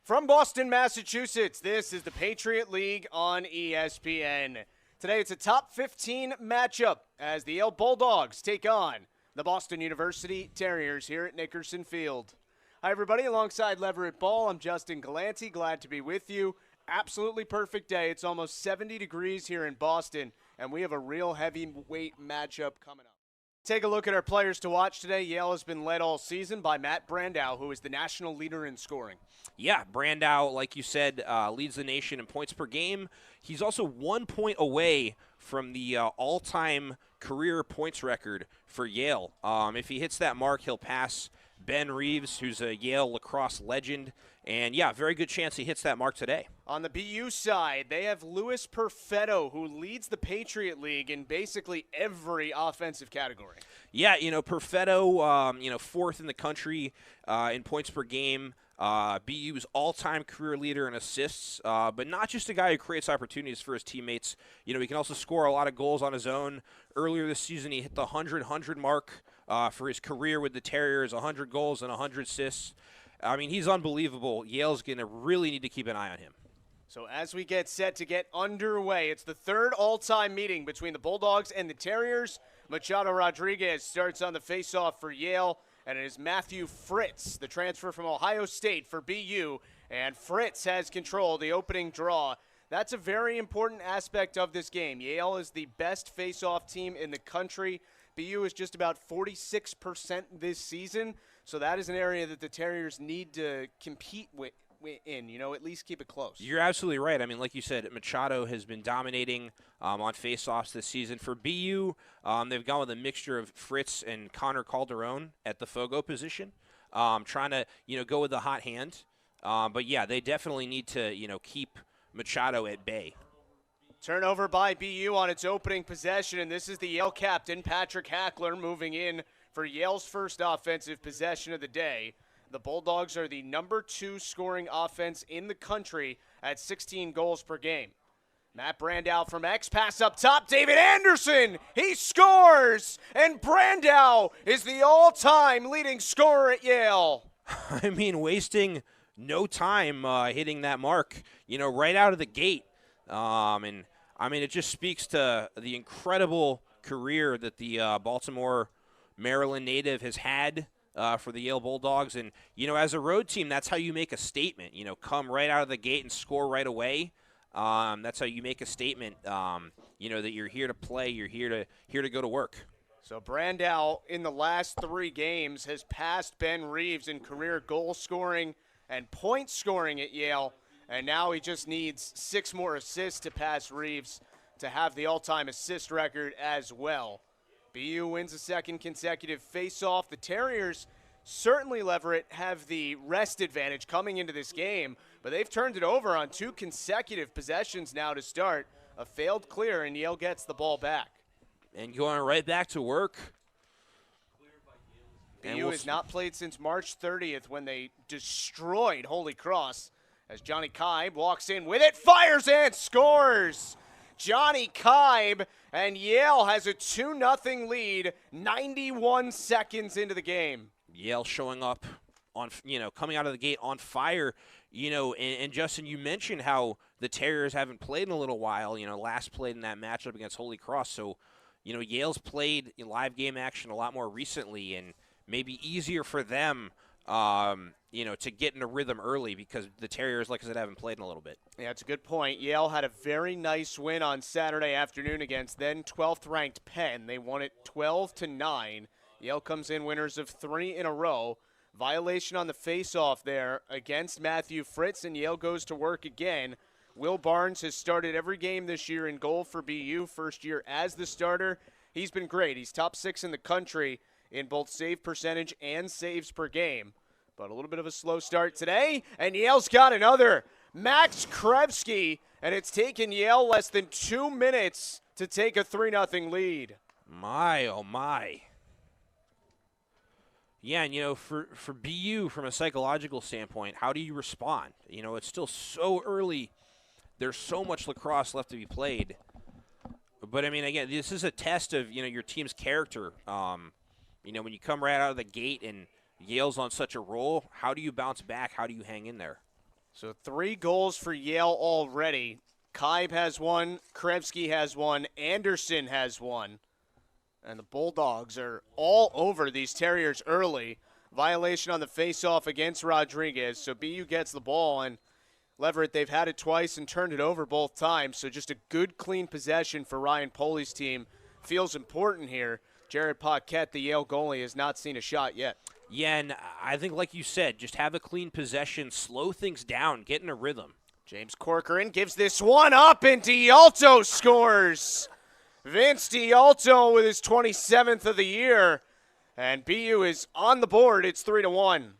From Boston, Massachusetts, this is the Patriot League on ESPN. Today it's a top 15 matchup as the Yale Bulldogs take on the Boston University Terriers here at Nickerson Field. Hi everybody, alongside Leverett Ball, I'm Justin Gallanty, glad to be with you. Absolutely perfect day. It's almost 70 degrees here in Boston, and we have a real heavyweight matchup coming up. Take a look at our players to watch today. Yale has been led all season by Matt Brandow, who is the national leader in scoring. Yeah, Brandow, like you said, leads the nation in points per game. He's also 1 point away from the all-time career points record for Yale. If he hits that mark, he'll pass Ben Reeves, who's a Yale lacrosse legend. And, yeah, very good chance he hits that mark today. On the BU side, they have Louis Perfetto, who leads the Patriot League in basically every offensive category. Yeah, Perfetto, fourth in the country in points per game. BU's all-time career leader in assists, but not just a guy who creates opportunities for his teammates. He can also score a lot of goals on his own. Earlier this season, he hit the 100 mark for his career with the Terriers, 100 goals and 100 assists. I mean, he's unbelievable. Yale's going to really need to keep an eye on him. So as we get set to get underway, it's the third all-time meeting between the Bulldogs and the Terriers. Machado Rodriguez starts on the face-off for Yale, and it is Matthew Fritz, the transfer from Ohio State for BU, and Fritz has control, the opening draw. That's a very important aspect of this game. Yale is the best face-off team in the country. BU is just about 46% this season, so that is an area that the Terriers need to compete in, at least keep it close. You're absolutely right. I mean, like you said, Machado has been dominating on face-offs this season. For BU, they've gone with a mixture of Fritz and Connor Calderon at the Fogo position, trying to, go with the hot hand. But, yeah, they definitely need to, keep Machado at bay. Turnover by BU on its opening possession, and this is the Yale captain, Patrick Hackler, moving in for Yale's first offensive possession of the day. The Bulldogs are the number 2 scoring offense in the country at 16 goals per game. Matt Brandow from X, pass up top, David Anderson, he scores! And Brandow is the all-time leading scorer at Yale. I mean, wasting no time hitting that mark, right out of the gate. And, I mean, it just speaks to the incredible career that the Baltimore, Maryland native has had for the Yale Bulldogs. And, as a road team, that's how you make a statement. Come right out of the gate and score right away. That's how you make a statement, that you're here to play, you're here to go to work. So Brandow, in the last 3 games, has passed Ben Reeves in career goal scoring and point scoring at Yale. And now he just needs 6 more assists to pass Reeves to have the all-time assist record as well. BU wins a second consecutive face-off. The Terriers, certainly, Leverett, have the rest advantage coming into this game, but they've turned it over on 2 consecutive possessions now to start. A failed clear, and Yale gets the ball back. And going right back to work. BU has not played since March 30th when they destroyed Holy Cross, as Johnny Kibe walks in with it, fires and scores! Johnny Kibe, and Yale has a 2-0 lead 91 seconds into the game. Yale showing up on, coming out of the gate on fire, and Justin, you mentioned how the Terriers haven't played in a little while, last played in that matchup against Holy Cross. So, Yale's played in live game action a lot more recently, and maybe easier for them, to get in a rhythm early because the Terriers, like I said, haven't played in a little bit. Yeah, it's a good point. Yale had a very nice win on Saturday afternoon against then 12th-ranked Penn. They won it 12-9. Yale comes in winners of 3 in a row. Violation on the face-off there against Matthew Fritz, and Yale goes to work again. Will Barnes has started every game this year in goal for BU, first year as the starter. He's been great. He's top 6 in the country in both save percentage and saves per game. But a little bit of a slow start today, and Yale's got another. Max Krevsky, and it's taken Yale less than 2 minutes to take a 3-0 lead. My, oh my. Yeah, and, for BU, from a psychological standpoint, how do you respond? It's still so early. There's so much lacrosse left to be played. But, I mean, again, this is a test of, your team's character. When you come right out of the gate and Yale's on such a roll, how do you bounce back? How do you hang in there? So 3 goals for Yale already. Kaib has 1, Krevsky has 1, Anderson has 1. And the Bulldogs are all over these Terriers early. Violation on the faceoff against Rodriguez. So BU gets the ball, and Leverett, they've had it twice and turned it over both times. So just a good, clean possession for Ryan Poley's team feels important here. Jared Paquette, the Yale goalie, has not seen a shot yet. Yeah, and I think, like you said, just have a clean possession, slow things down, get in a rhythm. James Corcoran gives this one up, and D'Alto scores. Vince D'Alto with his 27th of the year, and BU is on the board. It's 3-1.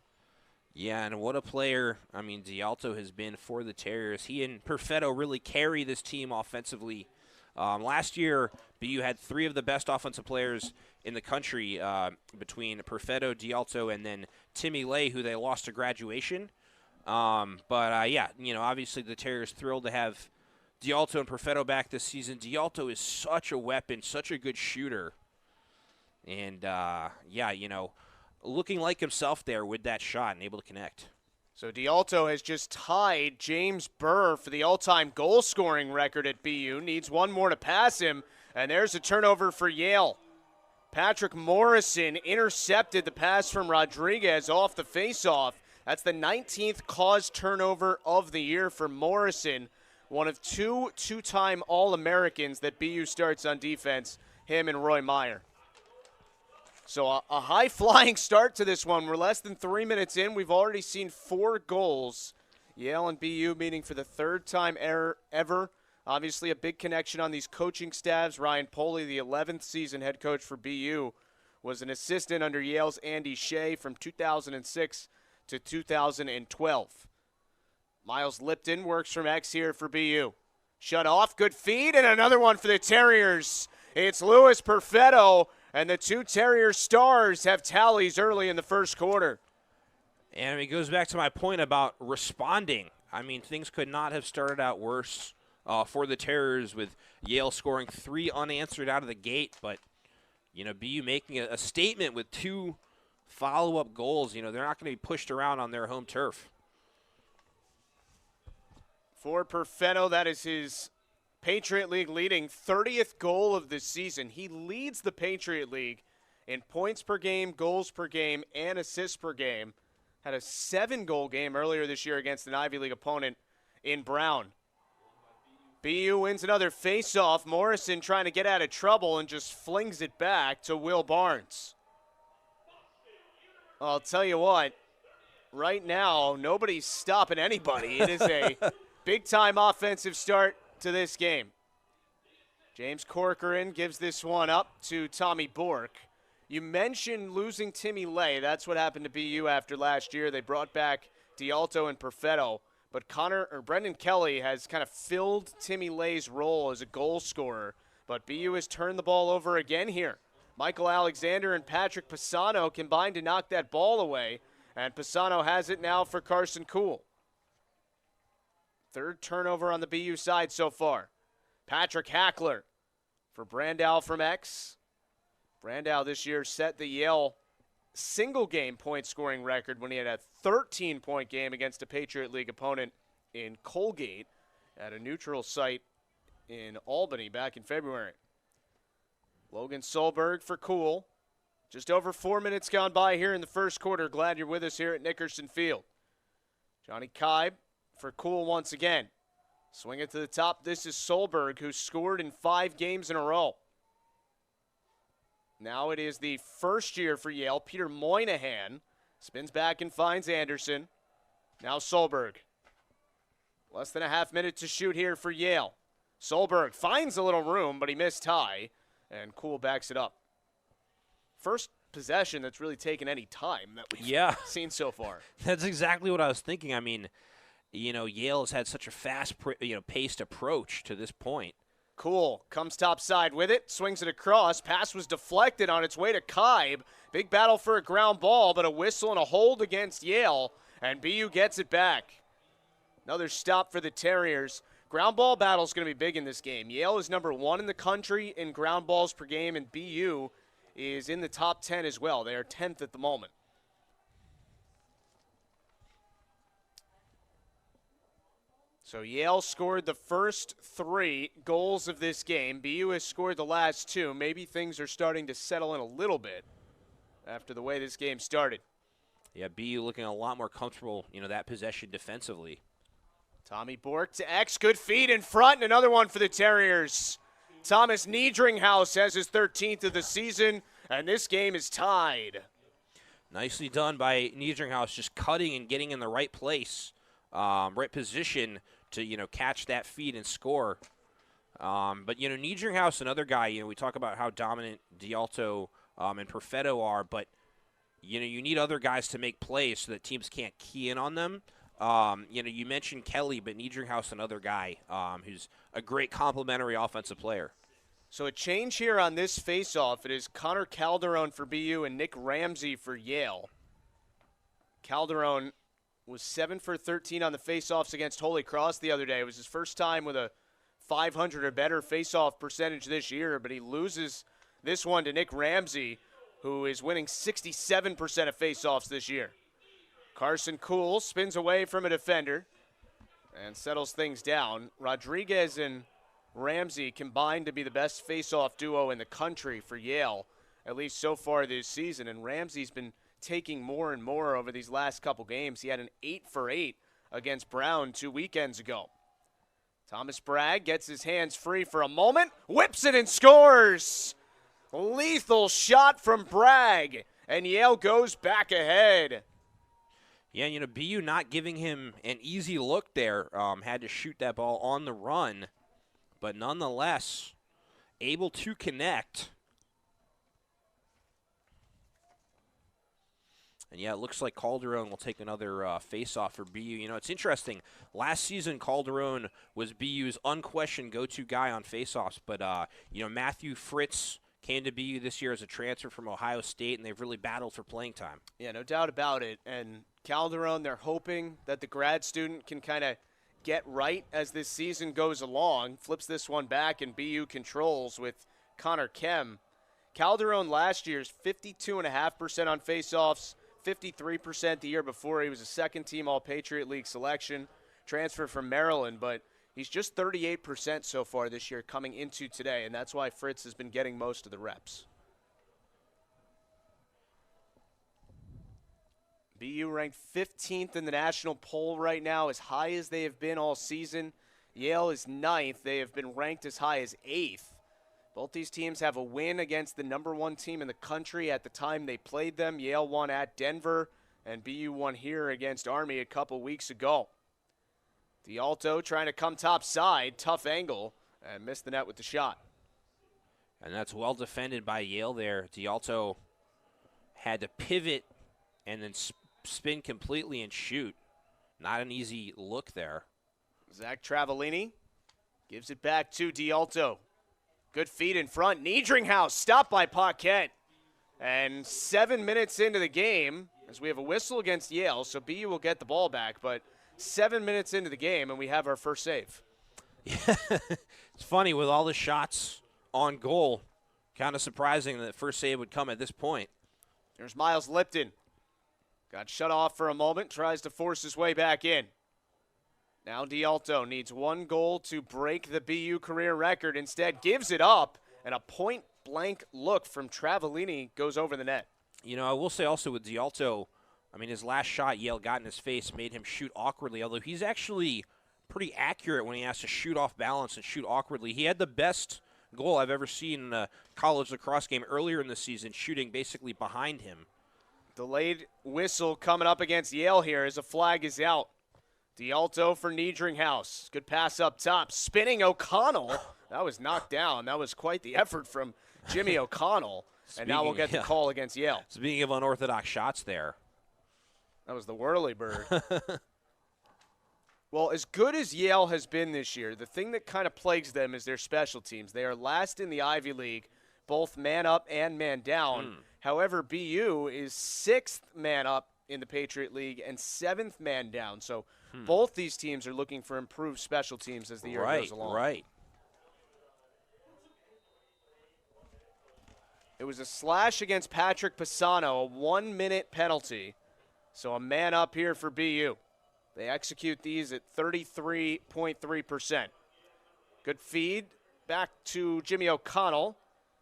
Yeah, and what a player, I mean, D'Alto has been for the Terriers. He and Perfetto really carry this team offensively. Last year, BU had 3 of the best offensive players in the country between Perfetto, D'Alto, and then Timmy Lay, who they lost to graduation. Yeah, obviously the Terriers thrilled to have D'Alto and Perfetto back this season. D'Alto is such a weapon, such a good shooter. And, looking like himself there with that shot and able to connect. So D'Alto has just tied James Burr for the all-time goal-scoring record at BU. Needs 1 more to pass him, and there's a turnover for Yale. Patrick Morrison intercepted the pass from Rodriguez off the faceoff. That's the 19th caused turnover of the year for Morrison, one of 2 two-time All-Americans that BU starts on defense, him and Roy Meyer. So a high-flying start to this one. We're less than 3 minutes in. We've already seen 4 goals. Yale and BU meeting for the 3rd time ever. Obviously a big connection on these coaching staffs. Ryan Poley, the 11th season head coach for BU, was an assistant under Yale's Andy Shea from 2006 to 2012. Miles Lipton works from X here for BU. Shut off, good feed, and another one for the Terriers. It's Louis Perfetto, and the 2 Terrier stars have tallies early in the first quarter. And it goes back to my point about responding. I mean, things could not have started out worse for the Terriers with Yale scoring 3 unanswered out of the gate. But, BU making a statement with 2 follow-up goals. They're not going to be pushed around on their home turf. For Perfetto, that is his Patriot League leading 30th goal of the season. He leads the Patriot League in points per game, goals per game, and assists per game. Had a 7-goal game earlier this year against an Ivy League opponent in Brown. BU wins another face-off. Morrison trying to get out of trouble and just flings it back to Will Barnes. I'll tell you what, right now, nobody's stopping anybody. It is a big-time offensive start to this game. James Corcoran gives this one up to Tommy Bork. You mentioned losing Timmy Lay. That's what happened to BU after last year. They brought back D'Alto and Perfetto, but Brendan Kelly has kind of filled Timmy Lay's role as a goal scorer. But BU has turned the ball over again here. Michael Alexander and Patrick Pisano combined to knock that ball away, and Pisano has it now for Carson Kuhl. 3rd turnover on the BU side so far. Patrick Hackler for Brandow from X. Brandow this year set the Yale single-game point-scoring record when he had a 13-point game against a Patriot League opponent in Colgate at a neutral site in Albany back in February. Logan Solberg for Kuhl. Just over 4 minutes gone by here in the first quarter. Glad you're with us here at Nickerson Field. Johnny Kaib for Kuhl once again. Swing it to the top. This is Solberg, who scored in 5 games in a row. Now it is the first year for Yale. Peter Moynihan spins back and finds Anderson. Now Solberg. Less than a half minute to shoot here for Yale. Solberg finds a little room, but he missed high, and Kuhl backs it up. First possession that's really taken any time that we've seen so far. That's exactly what I was thinking. I mean, Yale has had such a fast, paced approach to this point. Kuhl comes topside with it, swings it across. Pass was deflected on its way to Kaib. Big battle for a ground ball, but a whistle and a hold against Yale, and BU gets it back. Another stop for the Terriers. Ground ball battle is going to be big in this game. Yale is number 1 in the country in ground balls per game, and BU is in the top 10 as well. They are 10th at the moment. So Yale scored the first 3 goals of this game. BU has scored the last 2. Maybe things are starting to settle in a little bit after the way this game started. Yeah, BU looking a lot more comfortable, that possession defensively. Tommy Bork to X. Good feed in front, and another one for the Terriers. Thomas Niedringhaus has his 13th of the season, and this game is tied. Nicely done by Niedringhaus, just cutting and getting in the right place, right position to, catch that feed and score. But, Niedringhaus, another guy, we talk about how dominant D'Alto and Perfetto are, but, you need other guys to make plays so that teams can't key in on them. You mentioned Kelly, but Niedringhaus, another guy who's a great complementary offensive player. So a change here on this faceoff. It is Connor Calderon for BU and Nick Ramsey for Yale. Calderon was 7 for 13 on the faceoffs against Holy Cross the other day. It was his first time with a 500 or better faceoff percentage this year, but he loses this one to Nick Ramsey, who is winning 67% of faceoffs this year. Carson Kuhl spins away from a defender and settles things down. Rodriguez and Ramsey combined to be the best faceoff duo in the country for Yale, at least so far this season. And Ramsey's been taking more and more over these last couple games. He had an 8 for 8 against Brown 2 weekends ago. Thomas Bragg gets his hands free for a moment, whips it and scores. Lethal shot from Bragg, and Yale goes back ahead. Yeah, BU not giving him an easy look there. Had to shoot that ball on the run, but nonetheless able to connect. And, yeah, it looks like Calderon will take another face-off for BU. It's interesting. Last season, Calderon was BU's unquestioned go-to guy on face-offs, but, Matthew Fritz came to BU this year as a transfer from Ohio State, and they've really battled for playing time. Yeah, no doubt about it. And Calderon, they're hoping that the grad student can kind of get right as this season goes along. Flips this one back, and BU controls with Connor Kem. Calderon last year's 52.5% on faceoffs, 53% the year before. He was a second-team All-Patriot League selection, transfer from Maryland, but he's just 38% so far this year coming into today, and that's why Fritz has been getting most of the reps. BU ranked 15th in the national poll right now, as high as they have been all season. Yale is 9th. They have been ranked as high as 8th. Both these teams have a win against the number 1 team in the country at the time they played them. Yale won at Denver, and BU won here against Army a couple weeks ago. D'Alto trying to come top side, tough angle, and missed the net with the shot. And that's well defended by Yale there. D'Alto had to pivot and then spin completely and shoot. Not an easy look there. Zach Travellini gives it back to D'Alto. Good feed in front. Niedringhaus stopped by Paquette. And 7 minutes into the game, as we have a whistle against Yale, so BU will get the ball back, but 7 minutes into the game, and we have our first save. Yeah, it's funny with all the shots on goal. Kind of surprising that first save would come at this point. There's Miles Lipton. Got shut off for a moment, tries to force his way back in. Now D'Alto needs 1 goal to break the BU career record. Instead, gives it up, and a point-blank look from Travellini goes over the net. I will say also with D'Alto, his last shot Yale got in his face made him shoot awkwardly, although he's actually pretty accurate when he has to shoot off balance and shoot awkwardly. He had the best goal I've ever seen in a college lacrosse game earlier in the season, shooting basically behind him. Delayed whistle coming up against Yale here as a flag is out. D'Alto for Niedringhaus. Good pass up top. Spinning O'Connell. That was knocked down. That was quite the effort from Jimmy O'Connell. And now we'll get the call against Yale. Speaking of unorthodox shots there. That was the whirly bird. Well, as good as Yale has been this year, the thing that kind of plagues them is their special teams. They are last in the Ivy League, both man up and man down. However, BU is 6th man up in the Patriot League and 7th man down. So both these teams are looking for improved special teams as the year goes along. Right. It was a slash against Patrick Pisano, a 1-minute penalty. So a man up here for BU. They execute these at 33.3%. Good feed back to Jimmy O'Connell.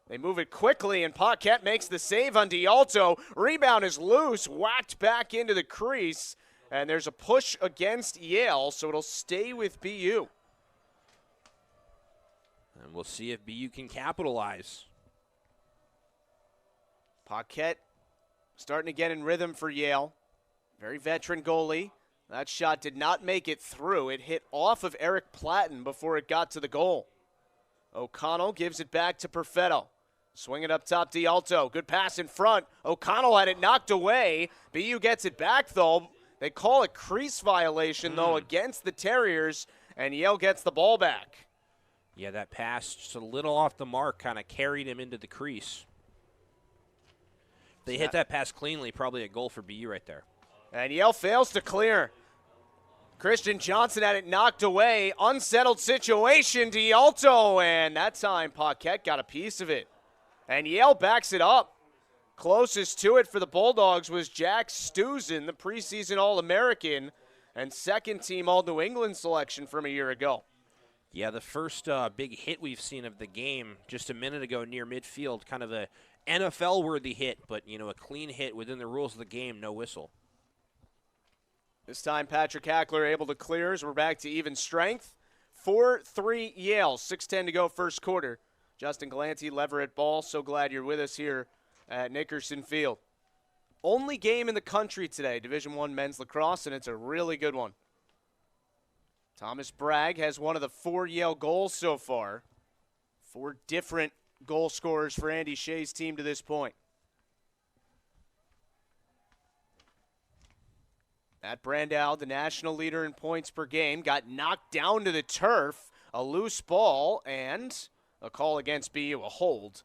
They move it quickly, and Paquette makes the save on D'Alto. Rebound is loose, whacked back into the crease, and there's a push against Yale, so it'll stay with BU. And we'll see if BU can capitalize. Paquette starting to get in rhythm for Yale. Very veteran goalie. That shot did not make it through. It hit off of Eric Platten before it got to the goal. O'Connell gives it back to Perfetto. Swing it up top, D'Alto. Good pass in front. O'Connell had it knocked away. BU gets it back, though. They call it crease violation, though, against the Terriers, and Yale gets the ball back. Yeah, that pass just a little off the mark, kind of carried him into the crease. If they hit that pass cleanly, probably a goal for BU right there. And Yale fails to clear. Christian Johnson had it knocked away. Unsettled situation, D'Alto, and that time Paquette got a piece of it. And Yale backs it up. Closest to it for the Bulldogs was Jack Stuzen, the preseason All-American and second-team All-New England selection from a year ago. Yeah, the first big hit we've seen of the game just a minute ago near midfield, kind of a NFL-worthy hit, but, a clean hit within the rules of the game, no whistle. This time Patrick Hackler able to clear as we're back to even strength. 4-3 Yale, 6:10 to go first quarter. Justin Gallanty, Leverett ball. So glad you're with us here at Nickerson Field. Only game in the country today, Division I men's lacrosse, and it's a really good one. Thomas Bragg has one of the 4 Yale goals so far. 4 different goal scorers for Andy Shea's team to this point. Matt Brandow, the national leader in points per game, got knocked down to the turf, a loose ball, and a call against BU, a hold.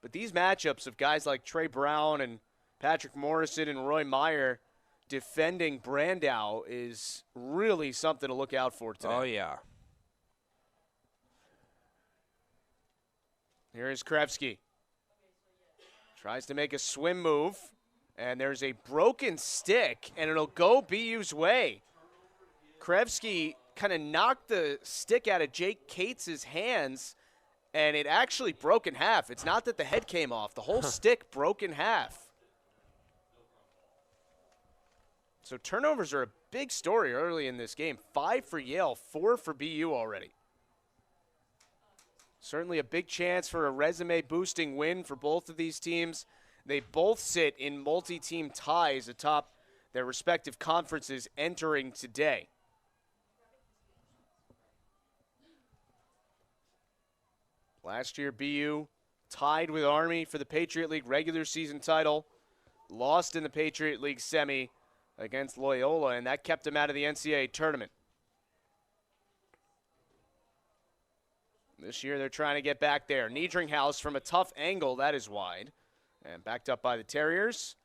But these matchups of guys like Trey Brown and Patrick Morrison and Roy Meyer defending Brandow is really something to look out for today. Oh, yeah. Here is Krevsky. Tries to make a swim move. And there's a broken stick, and it'll go BU's way. Krevsky kind of knocked the stick out of Jake Cates' hands, and it actually broke in half. It's not that the head came off. The whole stick broke in half. So turnovers are a big story early in this game. 5 for Yale, 4 for BU already. Certainly a big chance for a resume-boosting win for both of these teams. They both sit in multi-team ties atop their respective conferences entering today. Last year, BU tied with Army for the Patriot League regular season title, lost in the Patriot League semi against Loyola, and that kept them out of the NCAA tournament. This year, they're trying to get back there. Niedringhaus from a tough angle, that is wide. And backed up by the Terriers.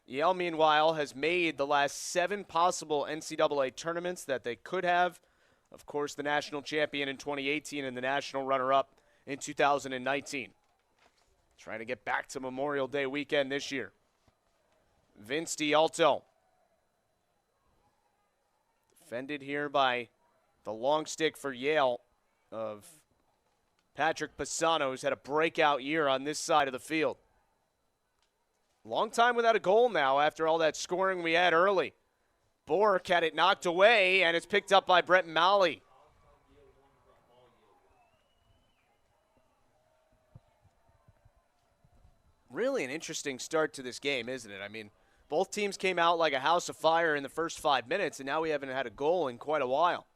Yale, meanwhile, has made the last 7 possible NCAA tournaments that they could have. Of course, the national champion in 2018 and the national runner-up in 2019. Trying to get back to Memorial Day weekend this year. Vince D'Alto. Defended here by the long stick for Yale of Patrick Pisano, who's had a breakout year on this side of the field. Long time without a goal now after all that scoring we had early. Bork had it knocked away, and it's picked up by Brett Malley. Really an interesting start to this game, isn't it? I mean, both teams came out like a house of fire in the first 5 minutes, and now we haven't had a goal in quite a while.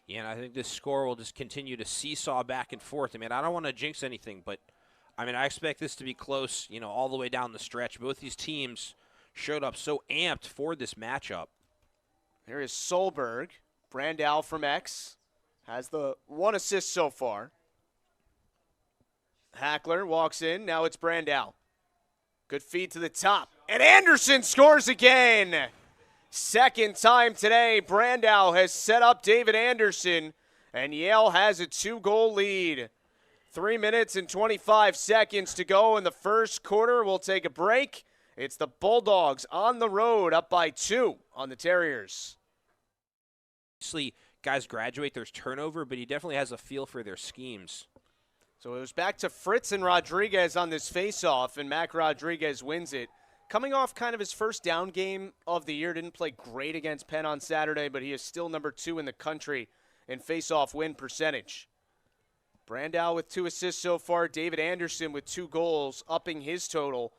Yeah, and I think this score will just continue to seesaw back and forth. I mean, I don't want to jinx anything, but, I expect this to be close, all the way down the stretch. Both these teams showed up so amped for this matchup. Here is Solberg. Brandow from X has the 1 assist so far. Hackler walks in. Now it's Brandow. Good feed to the top. And Anderson scores again. Second time today, Brandow has set up David Anderson, and Yale has a 2-goal lead. 3 minutes and 25 seconds to go in the first quarter. We'll take a break. It's the Bulldogs on the road, up by 2 on the Terriers. Obviously, guys graduate, there's turnover, but he definitely has a feel for their schemes. So it was back to Fritz and Rodriguez on this faceoff, and Mac Rodriguez wins it. Coming off kind of his first down game of the year, didn't play great against Penn on Saturday, but he is still number 2 in the country in faceoff win percentage. Brandow with 2 assists so far. David Anderson with 2 goals, upping his total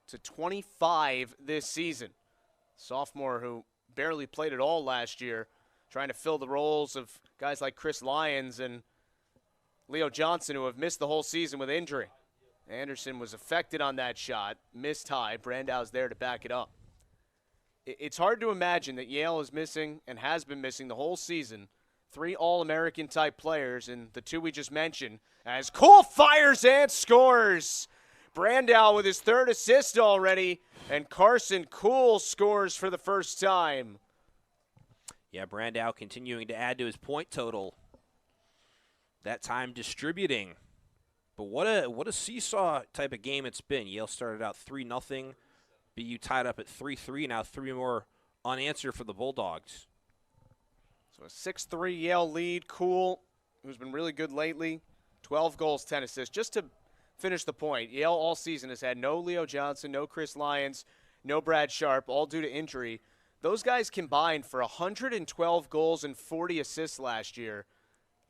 to 25 this season. Sophomore who barely played at all last year, trying to fill the roles of guys like Chris Lyons and Leo Johnson, who have missed the whole season with injury. Anderson was affected on that shot, missed high. Brandow's there to back it up. It's hard to imagine that Yale is missing and has been missing the whole season 3 All-American type players, and the 2 we just mentioned, as Cole fires and scores. Brandow with his 3rd assist already, and Carson Cool scores for the first time. Yeah, Brandow continuing to add to his point total. That time distributing. But what a seesaw type of game it's been. Yale started out 3-0. BU tied up at 3-3. Now 3 more unanswered for the Bulldogs. So a 6-3 Yale lead. Cool, who's been really good lately. 12 goals, 10 assists. Just to finish the point, Yale all season has had no Leo Johnson, no Chris Lyons, no Brad Sharp, all due to injury. Those guys combined for 112 goals and 40 assists last year,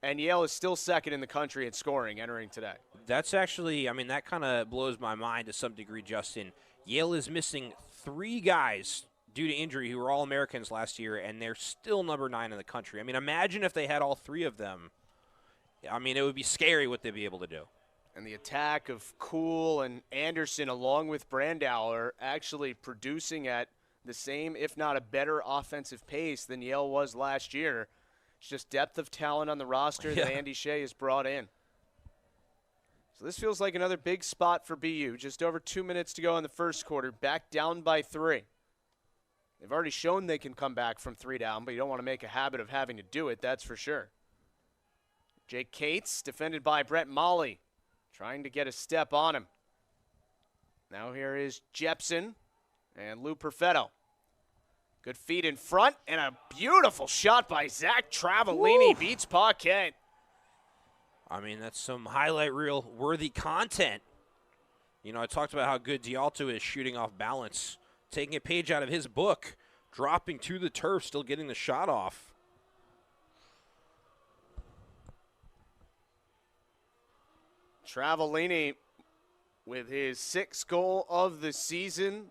and Yale is still second in the country in scoring entering today. That's actually, I mean, that kind of blows my mind to some degree, Justin. Yale is missing 3 guys due to injury who were All-Americans last year, and they're still number 9 in the country. I mean, imagine if they had all 3 of them. I mean, it would be scary what they'd be able to do. And the attack of Cool and Anderson along with Brandow are actually producing at the same, if not a better, offensive pace than Yale was last year. It's just depth of talent on the roster that Andy Shea has brought in. So this feels like another big spot for BU. Just over 2 minutes to go in the first quarter, back down by 3. They've already shown they can come back from 3 down, but you don't want to make a habit of having to do it, that's for sure. Jake Cates, defended by Brett Molly, trying to get a step on him. Now here is Jepson and Lou Perfetto. Good feed in front, and a beautiful shot by Zach Travellini. Beats Paquette. I mean, that's some highlight reel worthy content. You know, I talked about how good D'Alto is shooting off balance, taking a page out of his book, dropping to the turf, still getting the shot off. Travellini with his 6th goal of the season.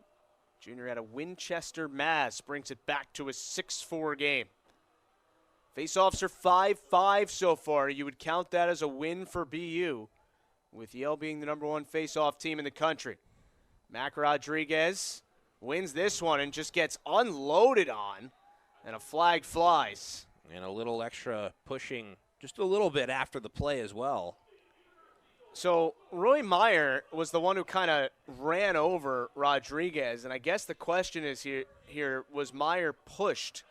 Junior out of Winchester, Mass. Brings it back to a 6-4 game. Faceoffs are 5-5 so far. You would count that as a win for BU, with Yale being the number 1 faceoff team in the country. Mac Rodriguez wins this one and just gets unloaded on, and a flag flies. And a little extra pushing just a little bit after the play as well. So Roy Meyer was the one who kind of ran over Rodriguez, and I guess the question is here was Meyer pushed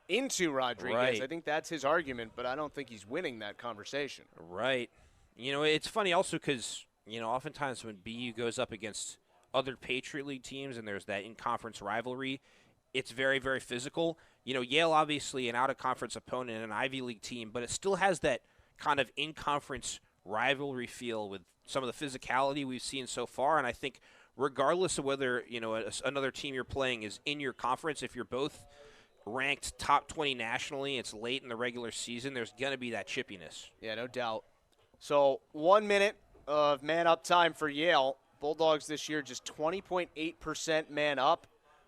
into Rodriguez? Right. I think that's his argument, but I don't think he's winning that conversation. Right. You know, it's funny also because, you know, oftentimes when BU goes up against other Patriot League teams and there's that in-conference rivalry, it's very, very physical. You know, Yale obviously an out-of-conference opponent and an Ivy League team, but it still has that kind of in-conference rivalry feel with some of the physicality we've seen so far. And I think regardless of whether, you know, another team you're playing is in your conference, if you're both ranked top 20 nationally, it's late in the regular season, there's going to be that chippiness. Yeah, no doubt. So 1 minute of man-up time for Yale. Bulldogs this year just 20.8% man-up.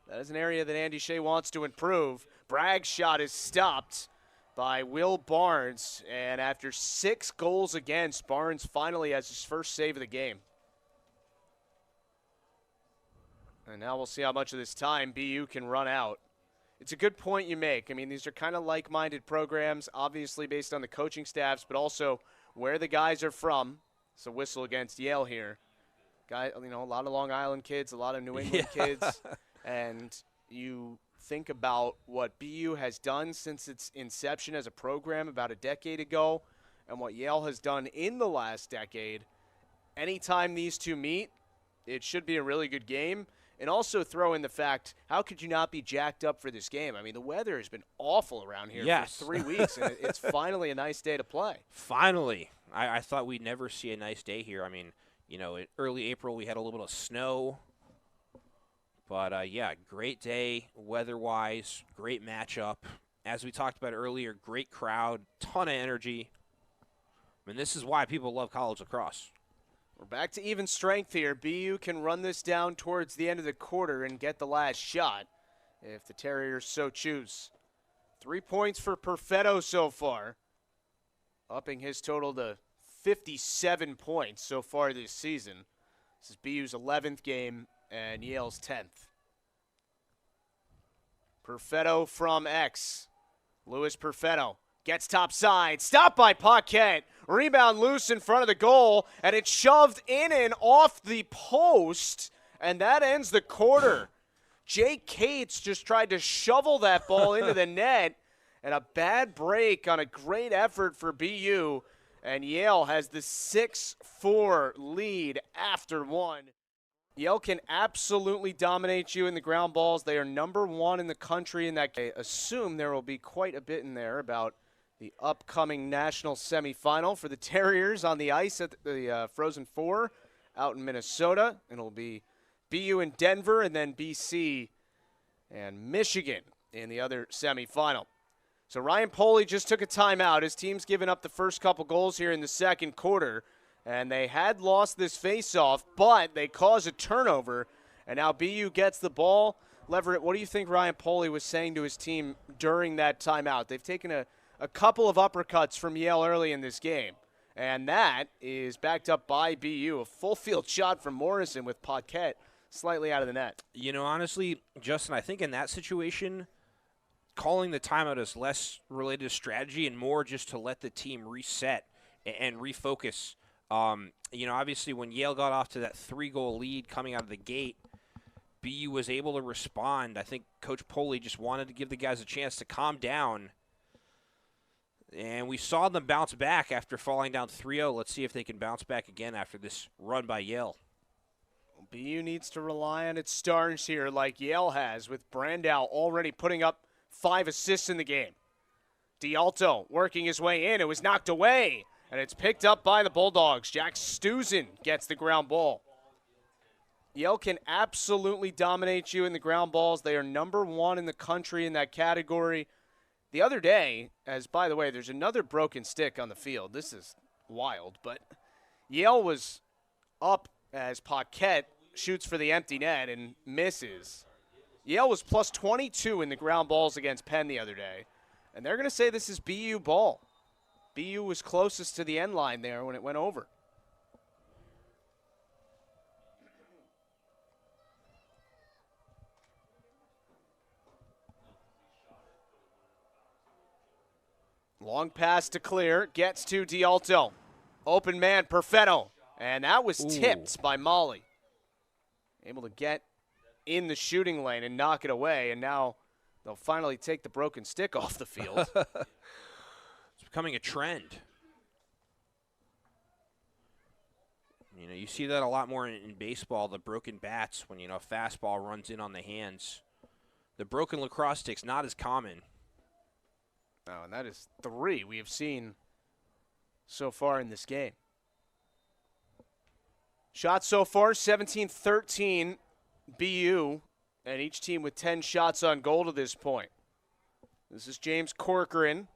That is an area that Andy Shea wants to improve. Bragg's shot is stopped by Will Barnes, and after 6 goals against, Barnes finally has his first save of the game. And now we'll see how much of this time BU can run out. It's a good point you make. I mean, these are kind of like-minded programs, obviously based on the coaching staffs, but also where the guys are from. It's a whistle against Yale here. Guy, you know, a lot of Long Island kids, a lot of New England kids, and you think about what BU has done since its inception as a program about a decade ago and what Yale has done in the last decade. Anytime these two meet, it should be a really good game. And also throw in the fact, how could you not be jacked up for this game? I mean, the weather has been awful around here for 3 weeks, and it's finally a nice day to play. Finally. I thought we'd never see a nice day here. I mean, you know, in early April we had a little bit of snow. But, yeah, great day weather-wise, great matchup. As we talked about earlier, great crowd, ton of energy. I mean, this is why people love college lacrosse. We're back to even strength here. BU can run this down towards the end of the quarter and get the last shot if the Terriers so choose. 3 points for Perfetto so far, upping his total to 57 points so far this season. This is BU's 11th game and Yale's 10th. Perfetto from X. Louis Perfetto gets top side, stopped by Paquette. Rebound loose in front of the goal, and it's shoved in and off the post, and that ends the quarter. Jake Cates just tried to shovel that ball into the net, and a bad break on a great effort for BU, and Yale has the 6-4 lead after one. Yale can absolutely dominate you in the ground balls. They are number 1 in the country in that. I assume there will be quite a bit in there about the upcoming national semifinal for the Terriers on the ice at the Frozen Four out in Minnesota. And it'll be BU in Denver and then BC and Michigan in the other semifinal. So Ryan Poley just took a timeout. His team's given up the first couple goals here in the second quarter. And they had lost this faceoff, but they caused a turnover. And now BU gets the ball. Leverett, what do you think Ryan Poley was saying to his team during that timeout? They've taken a couple of uppercuts from Yale early in this game. And that is backed up by BU. A full field shot from Morrison with Paquette slightly out of the net. You know, honestly, Justin, I think in that situation, calling the timeout is less related to strategy and more just to let the team reset and refocus. You know, obviously when Yale got off to that 3-goal lead coming out of the gate, BU was able to respond. I think Coach Poley just wanted to give the guys a chance to calm down. And we saw them bounce back after falling down 3-0. Let's see if they can bounce back again after this run by Yale. BU needs to rely on its stars here like Yale has, with Brandow already putting up 5 assists in the game. D'Alto working his way in. It was knocked away, and it's picked up by the Bulldogs. Jack Stuzen gets the ground ball. Yale can absolutely dominate you in the ground balls. They are number 1 in the country in that category. The other day, as by the way, there's another broken stick on the field. This is wild, but Yale was up as Paquette shoots for the empty net and misses. Yale was plus 22 in the ground balls against Penn the other day, and they're going to say this is BU ball. BU was closest to the end line there when it went over. Long pass to clear, gets to D'Alto. Open man, Perfetto. And that was tipped by Molly. Able to get in the shooting lane and knock it away, and now they'll finally take the broken stick off the field. It's becoming a trend. You know, you see that a lot more in baseball, the broken bats when, you know, a fastball runs in on the hands. The broken lacrosse stick's not as common. Oh, and that is 3 we have seen so far in this game. Shots so far, 17-13 BU, and each team with 10 shots on goal to this point. This is James Corcoran.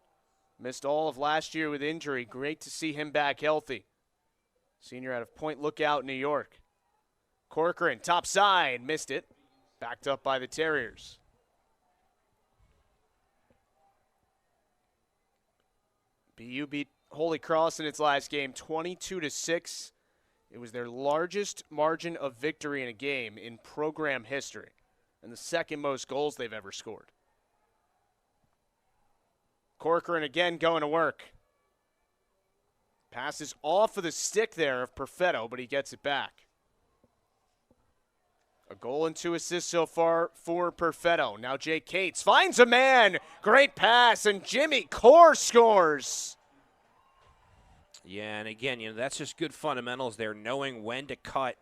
Missed all of last year with injury. Great to see him back healthy. Senior out of Point Lookout, New York. Corcoran, top side, missed it. Backed up by the Terriers. BU beat Holy Cross in its last game 22-6. It was their largest margin of victory in a game in program history, and the second most goals they've ever scored. Corcoran again going to work. Passes off of the stick there of Perfetto, but he gets it back. A goal and 2 assists so far for Perfetto. Now Jake Cates finds a man. Great pass, and Jimmy Core scores. Yeah, and again, you know, that's just good fundamentals there, knowing when to cut,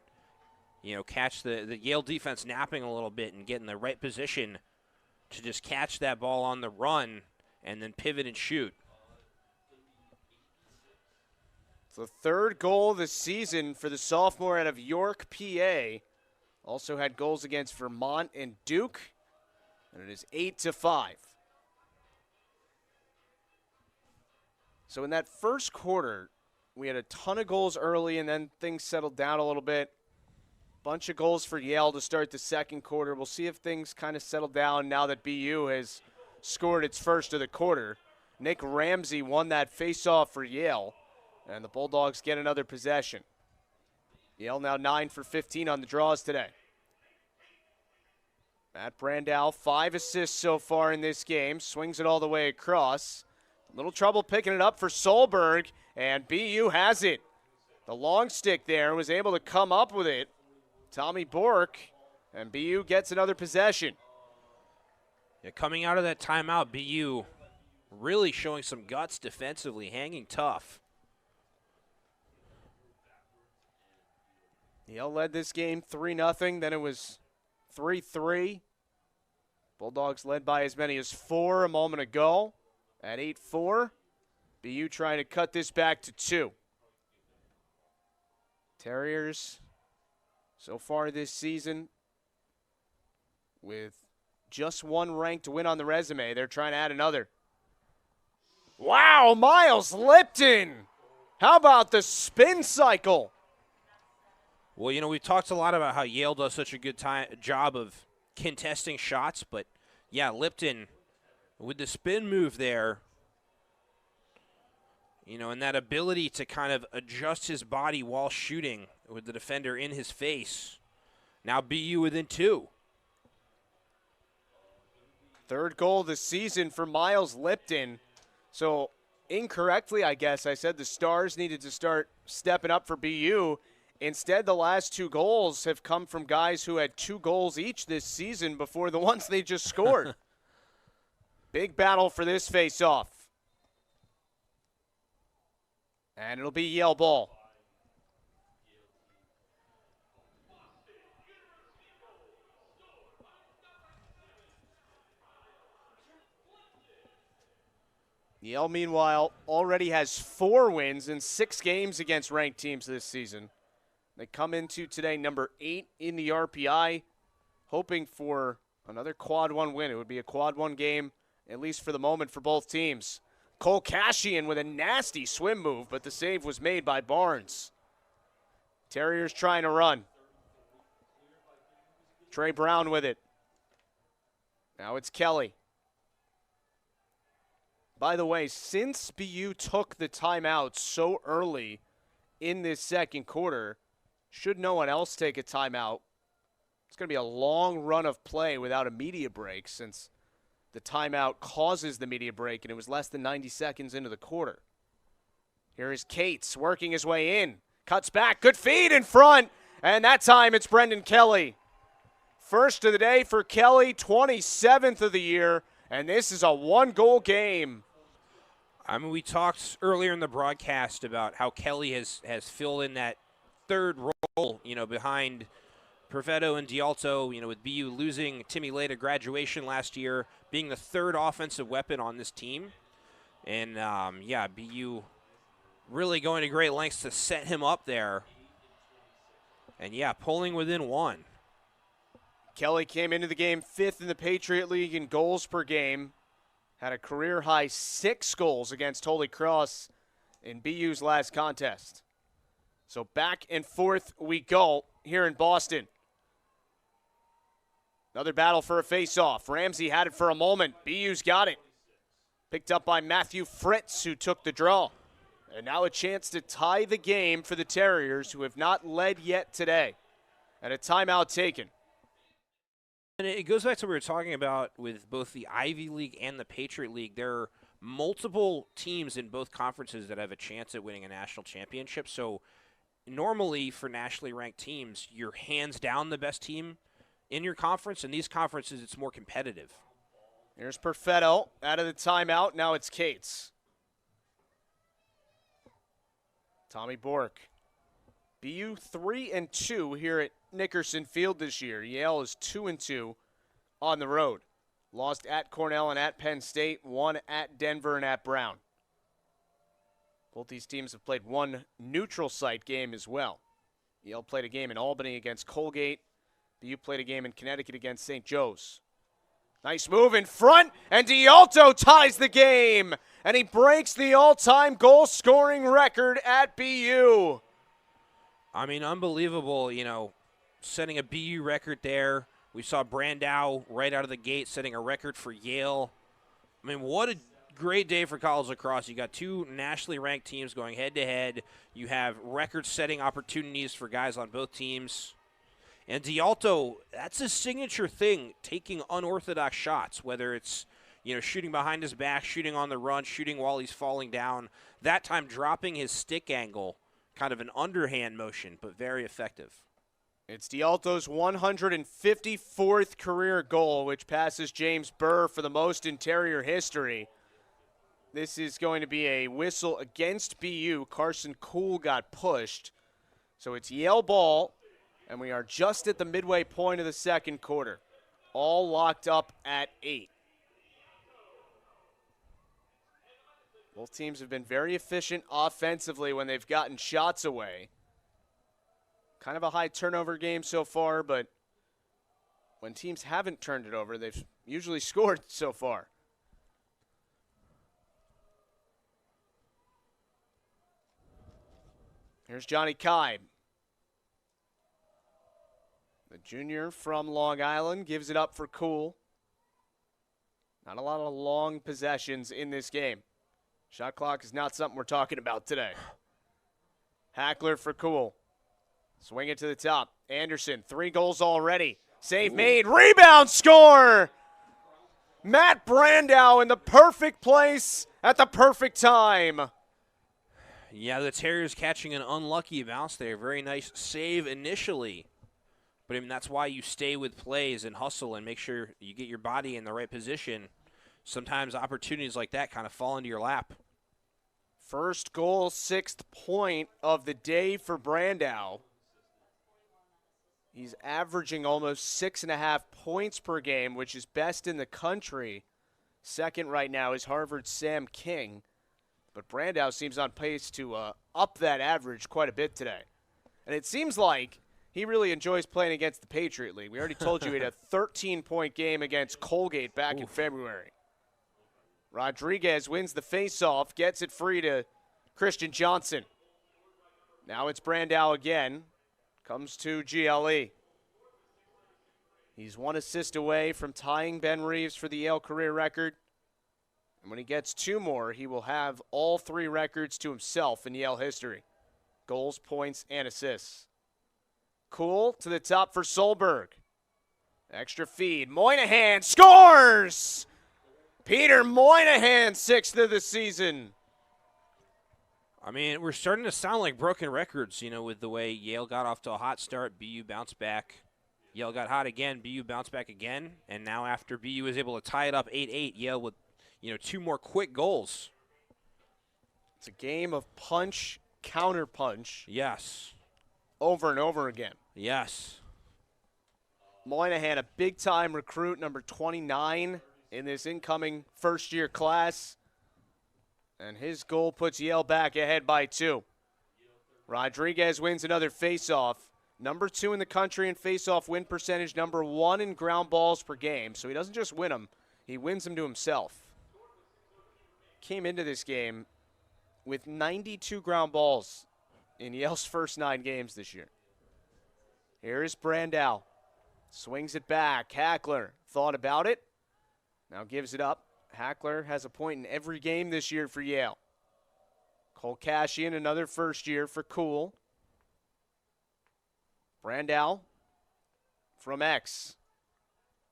catch the Yale defense napping a little bit and get in the right position to just catch that ball on the run and then pivot and shoot. It's the third goal of the season for the sophomore out of York, PA. Also had goals against Vermont and Duke, and it is 8-5. So in that first quarter, we had a ton of goals early, and then things settled down a little bit. Bunch of goals for Yale to start the second quarter. We'll see if things kind of settle down now that BU has scored its first of the quarter. Nick Ramsey won that faceoff for Yale, and the Bulldogs get another possession. Yale now 9 for 15 on the draws today. Matt Brandow, 5 assists so far in this game. Swings it all the way across. Little trouble picking it up for Solberg, and BU has it. The long stick there was able to come up with it. Tommy Bork, and BU gets another possession. Yeah, coming out of that timeout, BU really showing some guts defensively, hanging tough. Yale led this game 3-0, then it was 3-3. Bulldogs led by as many as 4 a moment ago at 8-4. BU trying to cut this back to 2. Terriers so far this season with just 1 ranked win on the resume. They're trying to add another. Wow, Miles Lipton. How about the spin cycle? Well, we talked a lot about how Yale does such a good job of contesting shots, but, yeah, Lipton with the spin move there, and that ability to kind of adjust his body while shooting with the defender in his face. Now BU within 2. Third goal of the season for Miles Lipton. So incorrectly, I guess, I said the Stars needed to start stepping up for BU. Instead, the last 2 goals have come from guys who had 2 goals each this season before the ones they just scored. Big battle for this face-off. And it'll be Yale ball. Yale, meanwhile, already has 4 wins in 6 games against ranked teams this season. They come into today number 8 in the RPI, hoping for another quad 1 win. It would be a quad 1 game, at least for the moment, for both teams. Cole Cashian with a nasty swim move, but the save was made by Barnes. Terriers trying to run. Trey Brown with it. Now it's Kelly. By the way, since BU took the timeout so early in this second quarter, should no one else take a timeout, it's going to be a long run of play without a media break since the timeout causes the media break, and it was less than 90 seconds into the quarter. Here is Cates working his way in. Cuts back. Good feed in front. And that time it's Brendan Kelly. First of the day for Kelly, 27th of the year, and this is a 1-goal game. I mean, we talked earlier in the broadcast about how Kelly has filled in that third role, behind Perfetto and Dialto, with BU losing Timmy Lay to graduation last year, being the third offensive weapon on this team. And, BU really going to great lengths to set him up there. And, pulling within 1. Kelly came into the game 5th in the Patriot League in goals per game. Had a career-high 6 goals against Holy Cross in BU's last contest. So back and forth we go here in Boston. Another battle for a face-off. Ramsey had it for a moment. BU's got it. Picked up by Matthew Fritz, who took the draw. And now a chance to tie the game for the Terriers, who have not led yet today. And a timeout taken. And it goes back to what we were talking about with both the Ivy League and the Patriot League. There are multiple teams in both conferences that have a chance at winning a national championship. So normally for nationally ranked teams, you're hands down the best team in your conference. In these conferences, it's more competitive. Here's Perfetto out of the timeout. Now it's Cates. Tommy Bork. BU 3-2 here at Nickerson Field this year. Yale is 2-2 on the road. Lost at Cornell and at Penn State, won at Denver and at Brown. Both these teams have played one neutral site game as well. Yale played a game in Albany against Colgate. BU played a game in Connecticut against St. Joe's. Nice move in front, and D'Alto ties the game, and he breaks the all-time goal-scoring record at BU. I mean, unbelievable, setting a BU record there. We saw Brandow right out of the gate setting a record for Yale. I mean, what a great day for college lacrosse. You got two nationally ranked teams going head-to-head. You have record-setting opportunities for guys on both teams. And D'Alto, that's his signature thing, taking unorthodox shots, whether it's shooting behind his back, shooting on the run, shooting while he's falling down. That time dropping his stick angle, kind of an underhand motion, but very effective. It's D'Alto's 154th career goal, which passes James Burr for the most interior history. This is going to be a whistle against BU. Carson Kuhl got pushed. So it's Yale ball, and we are just at the midway point of the second quarter. All locked up at 8. Both teams have been very efficient offensively when they've gotten shots away. Kind of a high turnover game so far, but when teams haven't turned it over, they've usually scored so far. Here's Johnny Kibe. The junior from Long Island gives it up for Kuhl. Not a lot of long possessions in this game. Shot clock is not something we're talking about today. Hackler for Kuhl. Swing it to the top. Anderson, 3 goals already. Save made. Rebound score! Matt Brandow in the perfect place at the perfect time. Yeah, the Terriers catching an unlucky bounce there. Very nice save initially. But, I mean, that's why you stay with plays and hustle and make sure you get your body in the right position. Sometimes opportunities like that kind of fall into your lap. First goal, 6th point of the day for Brandow. He's averaging almost 6.5 points per game, which is best in the country. Second right now is Harvard's Sam King. But Brandow seems on pace to up that average quite a bit today. And it seems like he really enjoys playing against the Patriot League. We already told you he had a 13-point game against Colgate back in February. Rodriguez wins the faceoff, gets it free to Christian Johnson. Now it's Brandow again. Comes to GLE. He's 1 assist away from tying Ben Reeves for the Yale career record. And when he gets 2 more, he will have all 3 records to himself in Yale history. Goals, points, and assists. Kuhl to the top for Solberg. Extra feed. Moynihan scores! Peter Moynihan, 6th of the season. I mean, we're starting to sound like broken records, with the way Yale got off to a hot start, BU bounced back. Yale got hot again, BU bounced back again. And now after BU was able to tie it up 8-8, Yale with, 2 more quick goals. It's a game of punch, counter-punch. Yes. Over and over again. Yes. Moynihan, a big-time recruit, number 29 in this incoming first-year class. And his goal puts Yale back ahead by 2. Rodriguez wins another faceoff. Number 2 in the country in faceoff win percentage, number 1 in ground balls per game. So he doesn't just win them, he wins them to himself. Came into this game with 92 ground balls in Yale's first 9 games this year. Here is Brandow. Swings it back. Hackler thought about it. Now gives it up. Hackler has a point in every game this year for Yale. Cole Cashian, another first year for Kuhl. Brandow from X.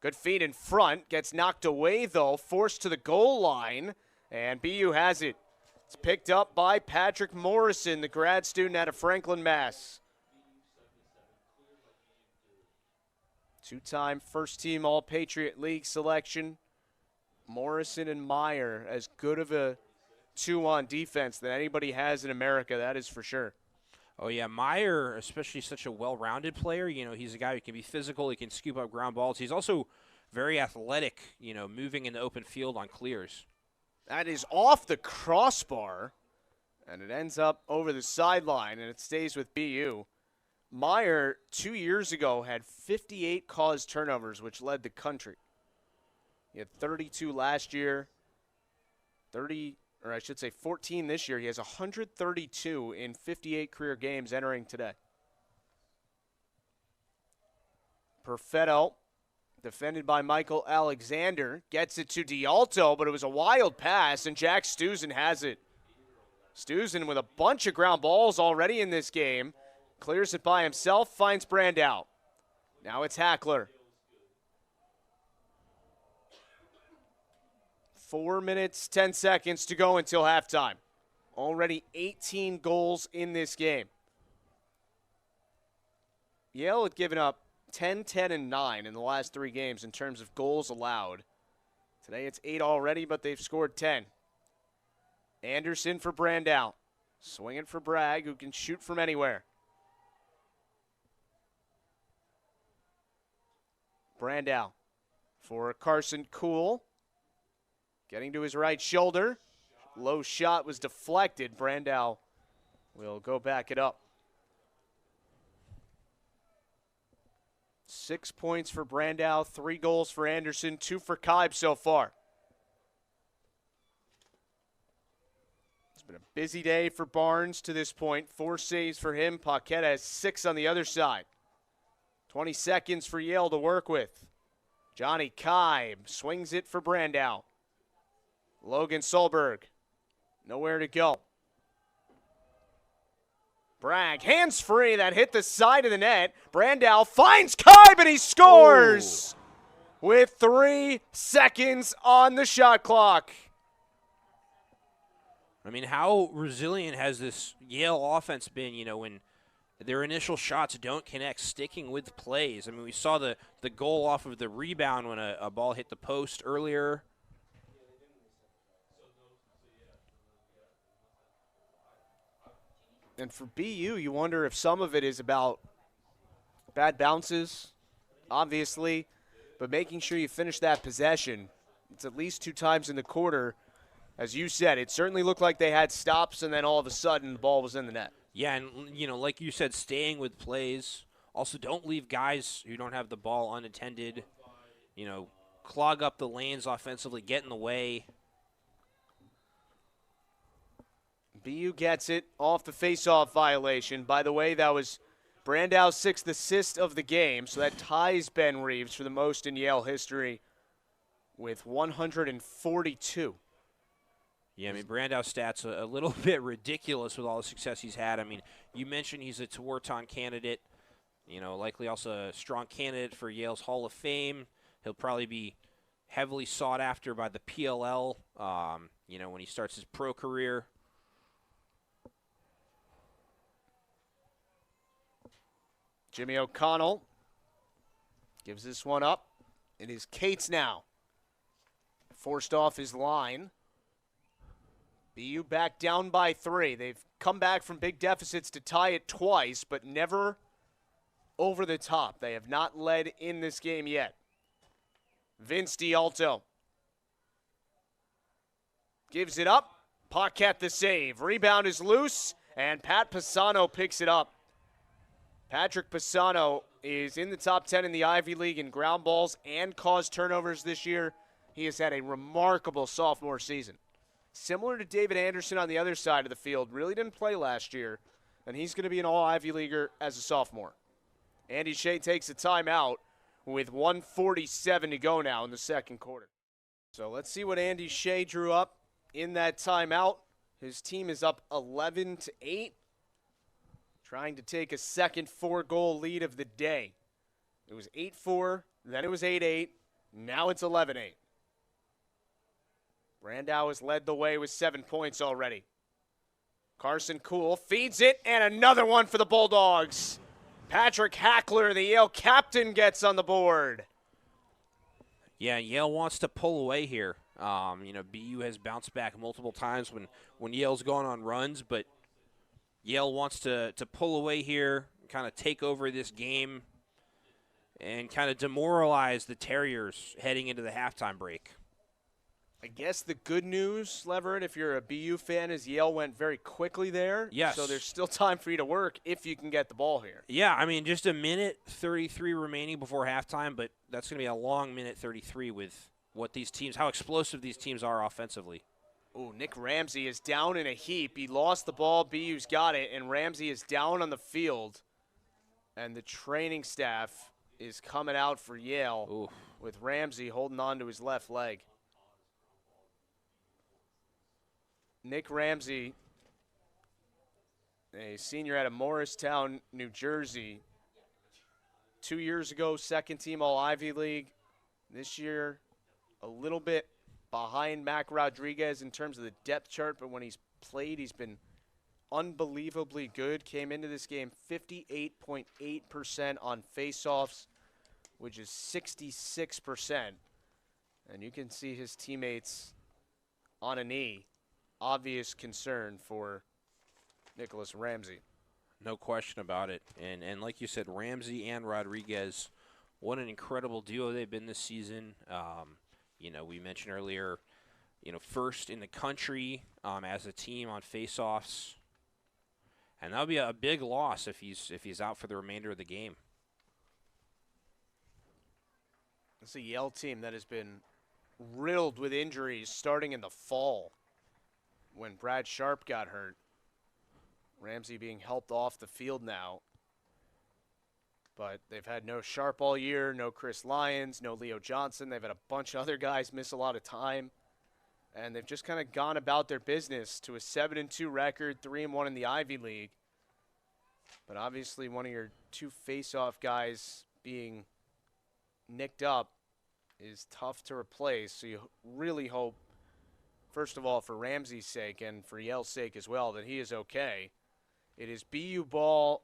Good feed in front. Gets knocked away, though. Forced to the goal line. And BU has it. It's picked up by Patrick Morrison, the grad student out of Franklin, Mass. 2-time first-team All-Patriot League selection. Morrison and Meyer, as good of a 2 on defense that anybody has in America, that is for sure. Oh, yeah, Meyer, especially such a well-rounded player, he's a guy who can be physical, he can scoop up ground balls. He's also very athletic, moving in the open field on clears. That is off the crossbar, and it ends up over the sideline, and it stays with BU. Meyer, 2 years ago, had 58 caused turnovers, which led the country. He had 32 last year, 14 this year. He has 132 in 58 career games entering today. Perfetto, defended by Michael Alexander, gets it to D'Alto, but it was a wild pass, and Jack Stuzen has it. Stuzen with a bunch of ground balls already in this game. Clears it by himself, finds Brandow. Now it's Hackler. 4 minutes, 10 seconds to go until halftime. Already 18 goals in this game. Yale had given up 10, 10, and 9 in the last 3 games in terms of goals allowed. Today it's 8 already, but they've scored 10. Anderson for Brandow. Swinging for Bragg, who can shoot from anywhere. Brandow for Carson Kuhl. Getting to his right shoulder. Low shot was deflected. Brandow will go back it up. 6 points for Brandow, 3 goals for Anderson, 2 for Kibe so far. It's been a busy day for Barnes to this point. 4 saves for him. Paquette has 6 on the other side. 20 seconds for Yale to work with. Johnny Kibe swings it for Brandow. Logan Solberg, nowhere to go. Bragg, hands free, that hit the side of the net. Brandow finds Kibe and he scores with 3 seconds on the shot clock. I mean, how resilient has this Yale offense been, when their initial shots don't connect, sticking with plays? I mean, we saw the goal off of the rebound when a ball hit the post earlier. And for BU, you wonder if some of it is about bad bounces, obviously, but making sure you finish that possession. It's at least 2 times in the quarter. As you said, it certainly looked like they had stops, and then all of a sudden the ball was in the net. Yeah, and, like you said, staying with plays. Also, don't leave guys who don't have the ball unattended. Clog up the lanes offensively, get in the way. BU gets it off the face-off violation. By the way, that was Brandow's 6th assist of the game, so that ties Ben Reeves for the most in Yale history with 142. Yeah, I mean, Brandow's stats a little bit ridiculous with all the success he's had. I mean, you mentioned he's a Tewaaraton candidate, likely also a strong candidate for Yale's Hall of Fame. He'll probably be heavily sought after by the PLL, when he starts his pro career. Jimmy O'Connell gives this one up. It is Cates now. Forced off his line. BU back down by 3. They've come back from big deficits to tie it twice, but never over the top. They have not led in this game yet. Vince D'Alto gives it up. Paquette the save. Rebound is loose, and Pat Pisano picks it up. Patrick Pisano is in the top 10 in the Ivy League in ground balls and caused turnovers this year. He has had a remarkable sophomore season. Similar to David Anderson on the other side of the field, really didn't play last year, and he's going to be an all-Ivy Leaguer as a sophomore. Andy Shea takes a timeout with 1:47 to go now in the second quarter. So let's see what Andy Shea drew up in that timeout. His team is up 11-8. Trying to take a second 4-goal lead of the day. It was 8-4, then it was 8-8, now it's 11-8. Brandow has led the way with 7 points already. Carson Kuhl feeds it, and another one for the Bulldogs. Patrick Hackler, the Yale captain, gets on the board. Yeah, Yale wants to pull away here. BU has bounced back multiple times when Yale's gone on runs, but Yale wants to pull away here, kind of take over this game, and kind of demoralize the Terriers heading into the halftime break. I guess the good news, Leverett, if you're a BU fan, is Yale went very quickly there. Yes. So there's still time for you to work if you can get the ball here. Yeah, I mean, just a minute 33 remaining before halftime, but that's going to be a long minute 33 with what these teams, how explosive these teams are offensively. Oh, Nick Ramsey is down in a heap. He lost the ball. BU's got it, and Ramsey is down on the field. And the training staff is coming out for Yale. Ooh. With Ramsey holding on to his left leg. Nick Ramsey, a senior out of Morristown, New Jersey. 2 years ago, second team All-Ivy League. This year, a little bit behind Mac Rodriguez in terms of the depth chart, but when he's played, he's been unbelievably good. Came into this game 58.8% on faceoffs, which is 66%. And you can see his teammates on a knee. Obvious concern for Nicholas Ramsey. No question about it. And like you said, Ramsey and Rodriguez, what an incredible duo they've been this season. We mentioned earlier, first in the country as a team on faceoffs. And that'll be a big loss if he's out for the remainder of the game. It's a Yale team that has been riddled with injuries starting in the fall when Brad Sharp got hurt. Ramsey being helped off the field now. But they've had no Sharp all year, no Chris Lyons, no Leo Johnson. They've had a bunch of other guys miss a lot of time. And they've just kind of gone about their business to a 7-2 record, 3-1 in the Ivy League. But obviously one of your two face-off guys being nicked up is tough to replace. So you really hope, first of all, for Ramsey's sake and for Yale's sake as well, that he is okay. It is BU ball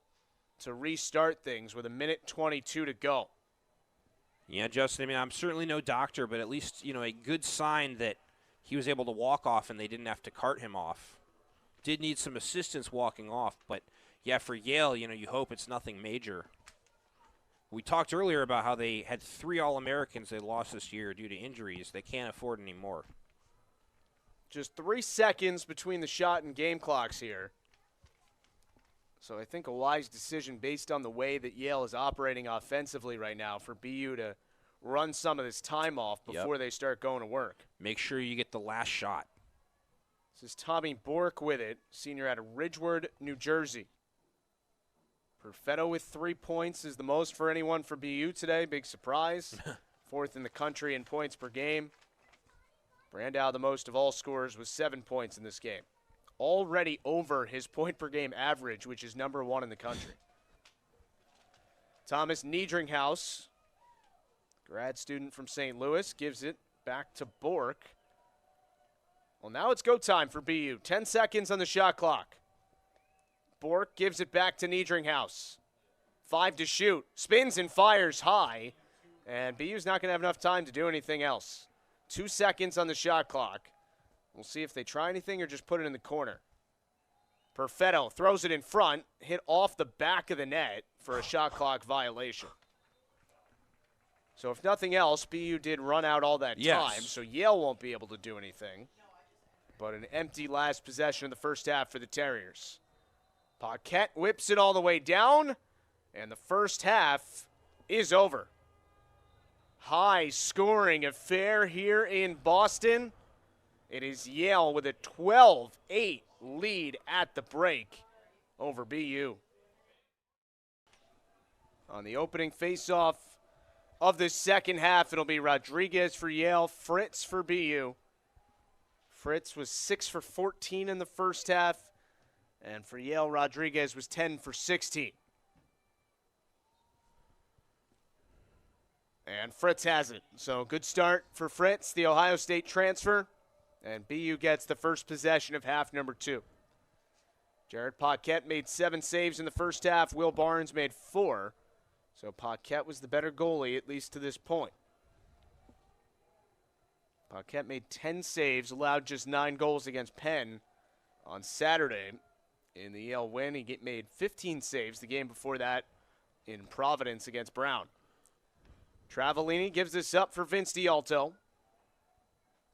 to restart things with 1:22 to go. Yeah, Justin, I mean, I'm certainly no doctor, but at least, a good sign that he was able to walk off and they didn't have to cart him off. Did need some assistance walking off, but, yeah, for Yale, you hope it's nothing major. We talked earlier about how they had 3 All-Americans they lost this year due to injuries. They can't afford any more. Just 3 seconds between the shot and game clocks here. So I think a wise decision based on the way that Yale is operating offensively right now for BU to run some of this time off before they start going to work. Make sure you get the last shot. This is Tommy Bork with it, senior out of Ridgewood, New Jersey. Perfetto with 3 points is the most for anyone for BU today. Big surprise. 4th in the country in points per game. Brandow the most of all scorers with 7 points in this game. Already over his point-per-game average, which is number 1 in the country. Thomas Niedringhaus, grad student from St. Louis, gives it back to Bork. Well, now it's go time for BU. 10 seconds on the shot clock. Bork gives it back to Niedringhaus. 5 to shoot. Spins and fires high. And BU's not going to have enough time to do anything else. 2 seconds on the shot clock. We'll see if they try anything or just put it in the corner. Perfetto throws it in front, hit off the back of the net for a shot clock violation. So if nothing else, BU did run out all that time, so Yale won't be able to do anything. But an empty last possession in the first half for the Terriers. Paquette whips it all the way down, and the first half is over. High-scoring affair here in Boston. It is Yale with a 12-8 lead at the break over BU. On the opening faceoff of the second half, it'll be Rodriguez for Yale, Fritz for BU. Fritz was 6 for 14 in the first half, and for Yale, Rodriguez was 10 for 16. And Fritz has it. So good start for Fritz, the Ohio State transfer. And BU gets the first possession of half number 2. Jared Paquette made 7 saves in the first half. Will Barnes made 4. So Paquette was the better goalie, at least to this point. Paquette made 10 saves, allowed just 9 goals against Penn on Saturday. in the Yale win. He made 15 saves the game before that in Providence against Brown. Travellini gives this up for Vince D'Alto.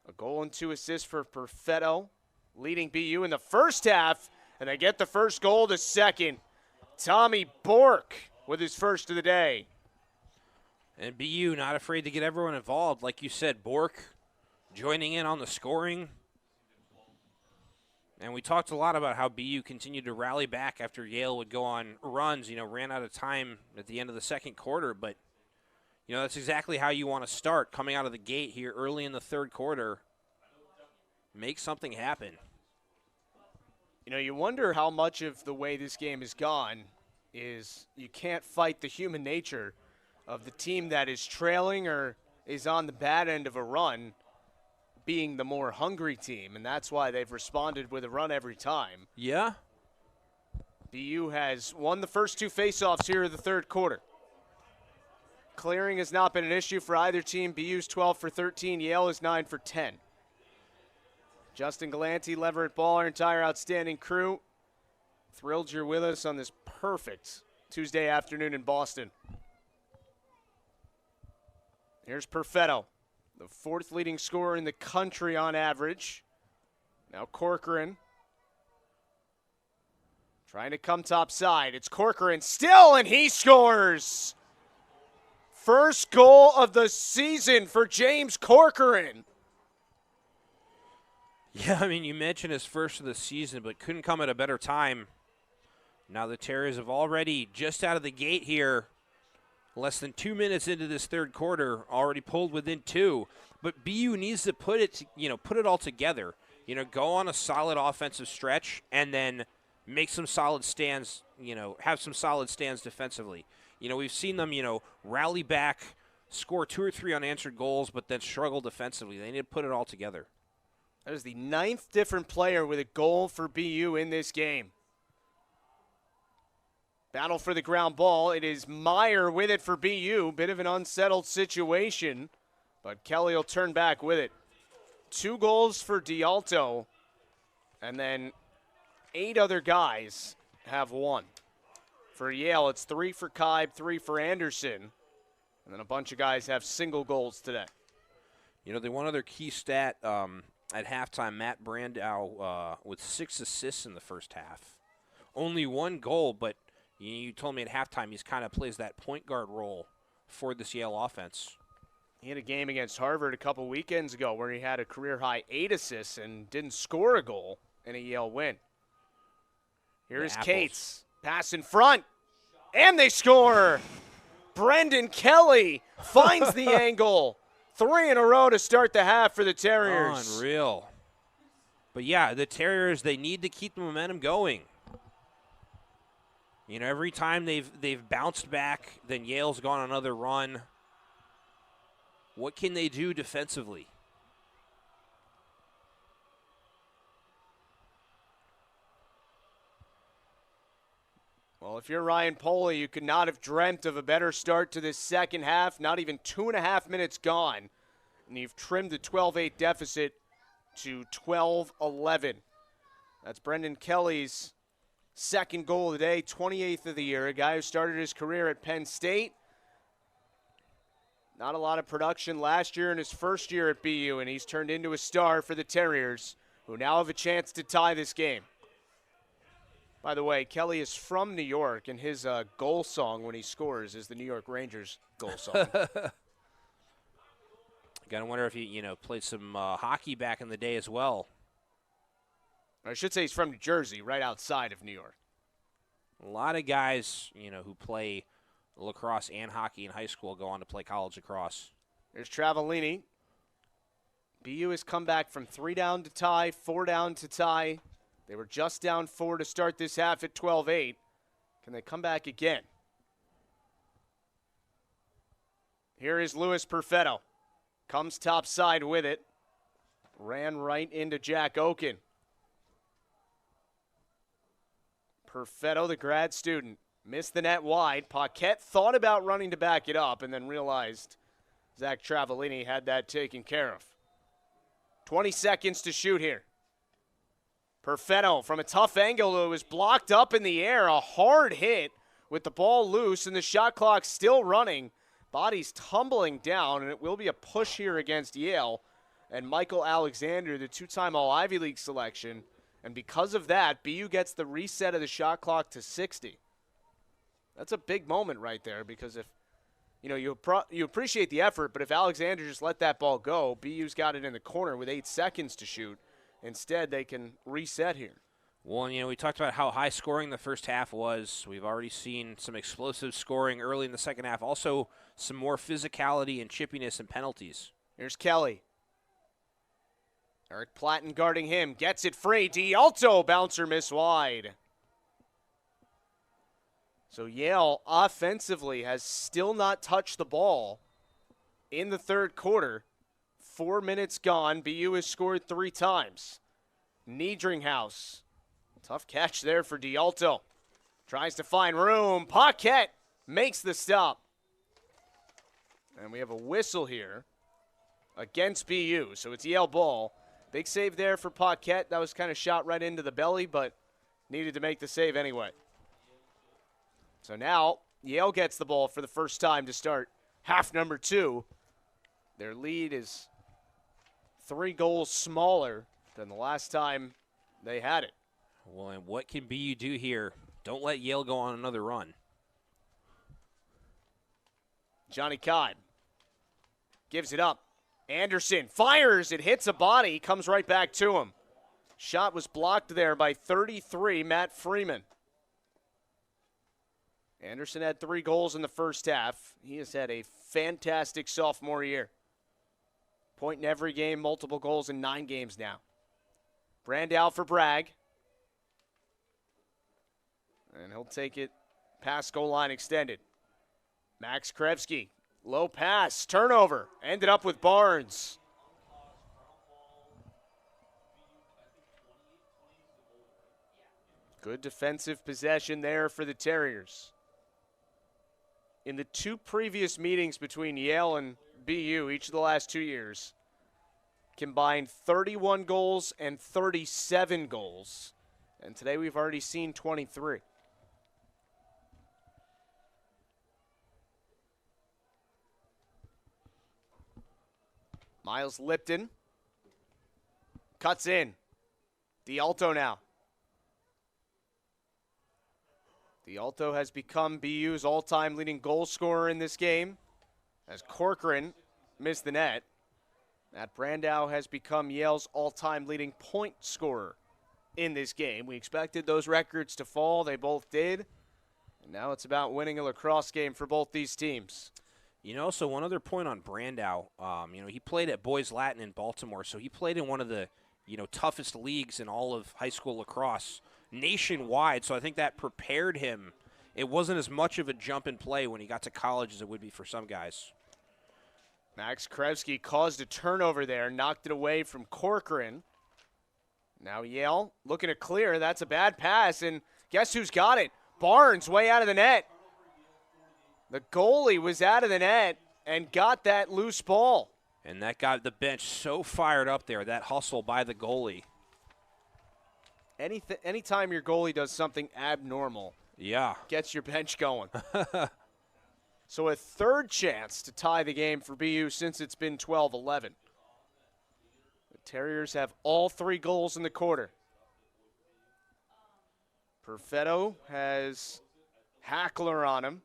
A goal and 2 assists for Perfetto, leading BU in the first half, and they get the first goal to second. Tommy Bork with his first of the day. And BU not afraid to get everyone involved. Like you said, Bork joining in on the scoring. And we talked a lot about how BU continued to rally back after Yale would go on runs, ran out of time at the end of the second quarter. But, that's exactly how you want to start, coming out of the gate here early in the third quarter. Make something happen. You wonder how much of the way this game has gone is you can't fight the human nature of the team that is trailing or is on the bad end of a run being the more hungry team, and that's why they've responded with a run every time. Yeah. BU has won the first 2 faceoffs here in the third quarter. Clearing has not been an issue for either team. BU's 12 for 13. Yale is 9 for 10. Justin Gallanty, Leverett Ball, our entire outstanding crew. Thrilled you're with us on this perfect Tuesday afternoon in Boston. Here's Perfetto, the 4th leading scorer in the country on average. Now Corcoran trying to come top side. It's Corcoran still, and he scores. First goal of the season for James Corcoran. Yeah, you mentioned his first of the season, but couldn't come at a better time. Now the Terriers have already, just out of the gate here, less than 2 minutes into this third quarter, already pulled within 2. But BU needs to put it all together. Go on a solid offensive stretch and then make some solid stands, have some solid stands defensively. We've seen them, rally back, score 2 or 3 unanswered goals, but then struggle defensively. They need to put it all together. That is the 9th different player with a goal for BU in this game. Battle for the ground ball. It is Meyer with it for BU. Bit of an unsettled situation, but Kelly will turn back with it. 2 goals for D'Alto, and then 8 other guys have 1. For Yale, it's 3 for Kibe, 3 for Anderson, and then a bunch of guys have single goals today. The one other key stat at halftime, Matt Brandow with 6 assists in the first half. Only 1 goal, but you told me at halftime he's kind of plays that point guard role for this Yale offense. He had a game against Harvard a couple weekends ago where he had a career-high 8 assists and didn't score a goal in a Yale win. Here's Cates. Pass in front. And they score. Brendan Kelly finds the angle. 3 in a row to start the half for the Terriers. Unreal. But, yeah, the Terriers, they need to keep the momentum going. Every time they've bounced back, then Yale's gone on another run. What can they do defensively? Well, if you're Ryan Poley, you could not have dreamt of a better start to this second half. Not even 2.5 minutes gone, and you've trimmed the 12-8 deficit to 12-11. That's Brendan Kelly's second goal of the day, 28th of the year, a guy who started his career at Penn State. Not a lot of production last year in his first year at BU, and he's turned into a star for the Terriers, who now have a chance to tie this game. By the way, Kelly is from New York, and his goal song when he scores is the New York Rangers goal song. Gotta wonder if he, played some hockey back in the day as well. I should say he's from New Jersey, right outside of New York. A lot of guys, who play lacrosse and hockey in high school go on to play college lacrosse. There's Travellini. BU has come back from 3 down to tie, 4 down to tie. They were just down 4 to start this half at 12-8. Can they come back again? Here is Louis Perfetto. Comes top side with it. Ran right into Jack Oken. Perfetto, the grad student, missed the net wide. Paquette thought about running to back it up and then realized Zach Travellini had that taken care of. 20 seconds to shoot here. Perfetto from a tough angle. It was blocked up in the air. A hard hit with the ball loose and the shot clock still running. Body's tumbling down, and it will be a push here against Yale. And Michael Alexander, the two-time All-Ivy League selection. And because of that, BU gets the reset of the shot clock to 60. That's a big moment right there, because if you appreciate the effort, but if Alexander just let that ball go, BU's got it in the corner with 8 seconds to shoot. Instead, they can reset here. Well, we talked about how high scoring the first half was. We've already seen some explosive scoring early in the second half. Also, some more physicality and chippiness and penalties. Here's Kelly. Eric Platten guarding him. Gets it free. D'Alto bouncer miss wide. So Yale offensively has still not touched the ball in the third quarter. 4 minutes gone. BU has scored 3 times. Niedringhaus. Tough catch there for D'Alto. Tries to find room. Paquette makes the stop. And we have a whistle here against BU. So it's Yale ball. Big save there for Paquette. That was kind of shot right into the belly, but needed to make the save anyway. So now Yale gets the ball for the first time to start half number 2. Their lead is 3 goals smaller than the last time they had it. Well, and what can BU do here? Don't let Yale go on another run. Johnny Codd gives it up. Anderson fires. It hits a body. Comes right back to him. Shot was blocked there by 33, Matt Freeman. Anderson had 3 goals in the first half. He has had a fantastic sophomore year. Point in every game, multiple goals in 9 games now. Brandow for Bragg. And he'll take it past goal line extended. Max Krevsky, low pass, turnover. Ended up with Barnes. Good defensive possession there for the Terriers. In the 2 previous meetings between Yale and BU, each of the last 2 years, combined 31 goals and 37 goals. And today we've already seen 23. Miles Lipton cuts in. D'Alto now. D'Alto has become BU's all-time leading goal scorer in this game, as Corcoran missed the net. Matt Brandow has become Yale's all-time leading point scorer in this game. We expected those records to fall. They both did. And now it's about winning a lacrosse game for both these teams. So one other point on Brandow, he played at Boys Latin in Baltimore, so he played in one of the, toughest leagues in all of high school lacrosse nationwide, so I think that prepared him. It wasn't as much of a jump in play when he got to college as it would be for some guys. Max Krevsky caused a turnover there, knocked it away from Corcoran. Now Yale looking to clear. That's a bad pass, and guess who's got it? Barnes way out of the net. The goalie was out of the net and got that loose ball. And that got the bench so fired up there, that hustle by the goalie. Anytime your goalie does something abnormal, gets your bench going. So a third chance to tie the game for BU since it's been 12-11. The Terriers have all 3 goals in the quarter. Perfetto has Hackler on him.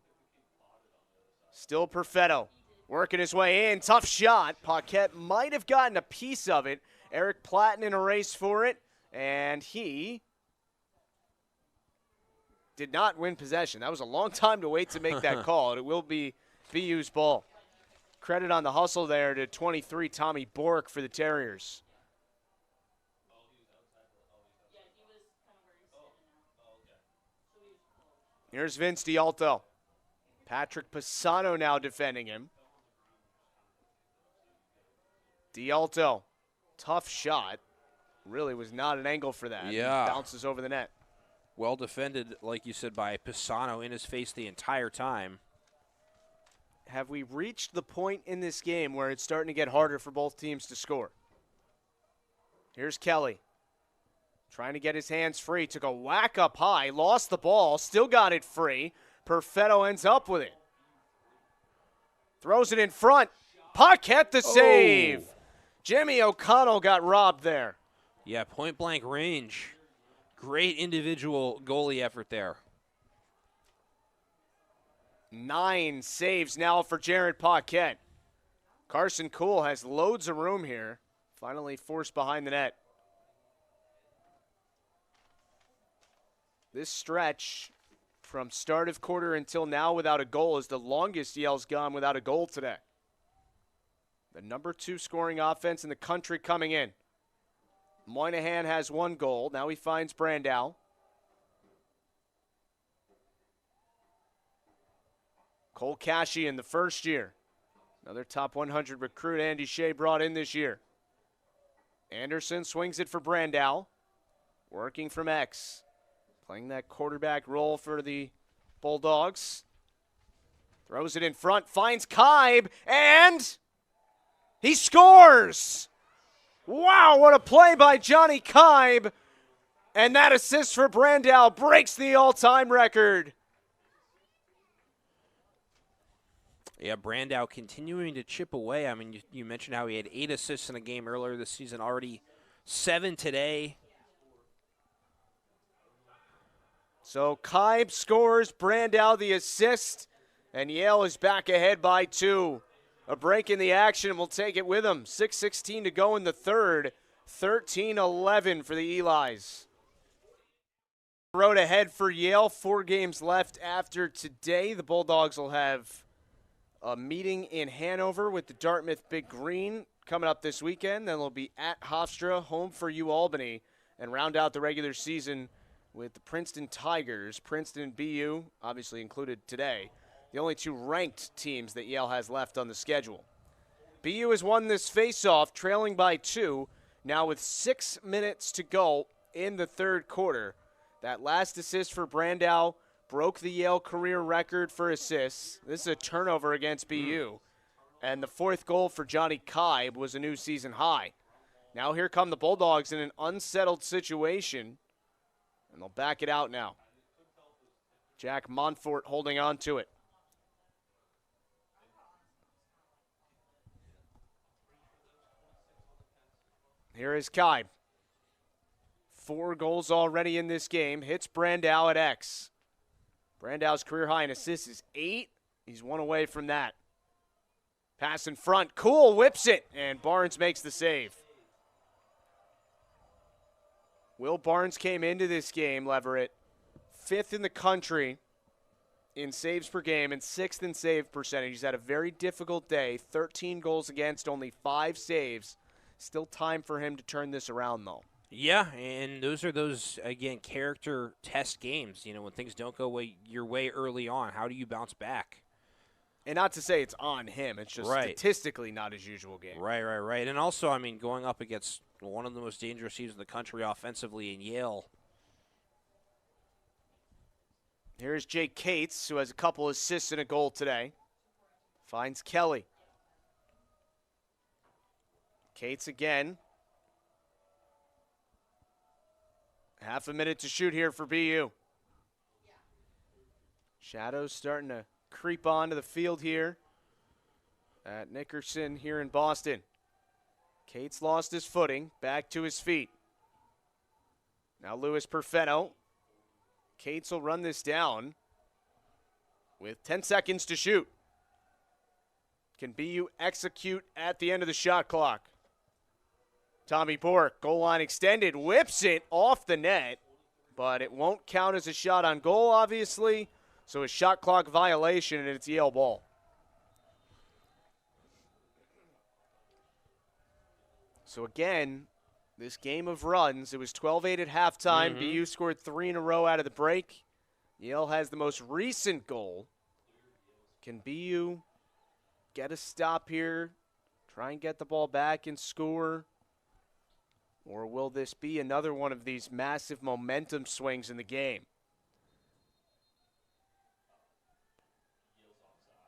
Still Perfetto working his way in. Tough shot. Paquette might have gotten a piece of it. Eric Platten in a race for it. And he did not win possession. That was a long time to wait to make that call. It will be BU's ball. Credit on the hustle there to 23, Tommy Bork for the Terriers. Here's Vince D'Alto. Patrick Pisano now defending him. D'Alto, tough shot. Really was not an angle for that. Yeah. Bounces over the net. Well defended, like you said, by Pisano in his face the entire time. Have we reached the point in this game where it's starting to get harder for both teams to score? Here's Kelly. Trying to get his hands free. Took a whack up high. Lost the ball. Still got it free. Perfetto ends up with it. Throws it in front. Paquette the save. Jimmy O'Connell got robbed there. Yeah, point-blank range. Great individual goalie effort there. 9 saves now for Jared Paquette. Carson Kuhl has loads of room here. Finally forced behind the net. This stretch from start of quarter until now without a goal is the longest Yale's gone without a goal today. The number 2 scoring offense in the country coming in. Moynihan has 1 goal. Now he finds Brandow. Cole Cashy in the first year. Another top 100 recruit Andy Shea brought in this year. Anderson swings it for Brandow. Working from X. Playing that quarterback role for the Bulldogs. Throws it in front, finds Kaib, and he scores! Wow, what a play by Johnny Kaib. And that assist for Brandow breaks the all-time record. Yeah, Brandow continuing to chip away. I mean, you mentioned how he had 8 assists in a game earlier this season, already 7 today. So Kaib scores, Brandow the assist, and Yale is back ahead by 2. A break in the action will take it with them. 6:16 to go in the third. 13-11 for the Elis. Road ahead for Yale. 4 games left after today. The Bulldogs will have a meeting in Hanover with the Dartmouth Big Green coming up this weekend. Then they'll be at Hofstra, home for UAlbany, and round out the regular season with the Princeton Tigers. Princeton and BU, obviously included today, the only 2 ranked teams that Yale has left on the schedule. BU has won this face-off, trailing by 2, now with 6 minutes to go in the third quarter. That last assist for Brandow broke the Yale career record for assists. This is a turnover against BU. And the 4th goal for Johnny Kaib was a new season high. Now here come the Bulldogs in an unsettled situation, and they'll back it out now. Jack Montfort holding on to it. Here is Kaib. 4 goals already in this game. Hits Brandow at X. Brandow's career high in assists is 8. He's 1 away from that. Pass in front. Kuhl whips it, and Barnes makes the save. Will Barnes came into this game, Leverett, 5th in the country in saves per game and 6th in save percentage. He's had a very difficult day. 13 goals against, only 5 saves. Still time for him to turn this around, though. Yeah, and those are again, character test games. You know, when things don't go your way early on, how do you bounce back? And not to say it's on him. It's just statistically not his usual game. Right. And also, I mean, going up against one of the most dangerous teams in the country offensively in Yale. Here's Jake Cates, who has a couple assists and a goal today. Finds Kelly. Cates again. Half a minute to shoot here for BU. Shadows starting to creep onto the field here at Nickerson here in Boston. Cates lost his footing, back to his feet. Now Louis Perfetto. Cates will run this down with 10 seconds to shoot. Can BU execute at the end of the shot clock? Tommy Bork, goal line extended, whips it off the net, but it won't count as a shot on goal, obviously, so a shot clock violation, and it's Yale ball. So again, this game of runs, it was 12-8 at halftime. BU scored 3 in a row out of the break. Yale has the most recent goal. Can BU get a stop here, try and get the ball back and score? Or will this be another one of these massive momentum swings in the game?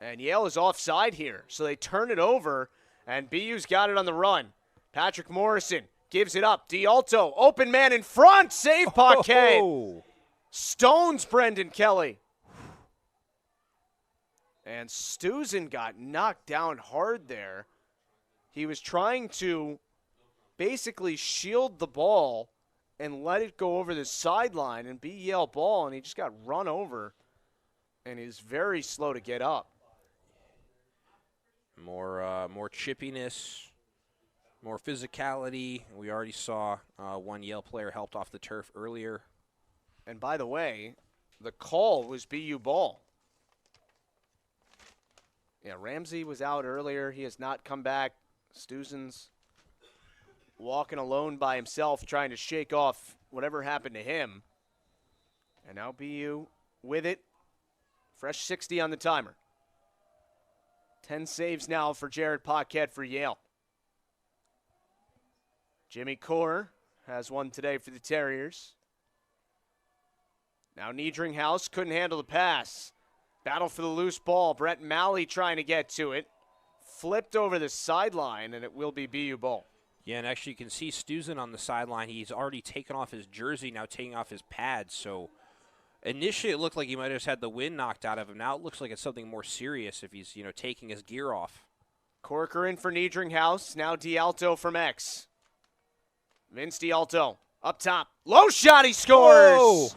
And Yale is offside here, so they turn it over, and BU's got it on the run. Patrick Morrison Gives it up. D'Alto, open man in front. Save Paquette. Oh. Stones Brendan Kelly. And Stuzen got knocked down hard there. He was trying to basically shield the ball and let it go over the sideline and be Yale ball, and he just got run over and is very slow to get up. More chippiness, more physicality. We already saw one Yale player helped off the turf earlier. And by the way, the call was BU ball. Yeah, Ramsey was out earlier. He has not come back. Stuzen's walking alone by himself, trying to shake off whatever happened to him. And now BU with it. Fresh 60 on the timer. 10 saves now for Jared Paquette for Yale. Jimmy Core has one today for the Terriers. Now Niedringhaus couldn't handle the pass. Battle for the loose ball. Brett Malley trying to get to it. Flipped over the sideline, and it will be BU ball. Yeah, and actually you can see Stuzen on the sideline. He's already taken off his jersey, now taking off his pads. So initially it looked like he might have just had the wind knocked out of him. Now it looks like it's something more serious if he's, taking his gear off. Corker in for Niedringhaus. Now D'Alto from X. Vince D'Alto up top. Low shot, he scores! Whoa.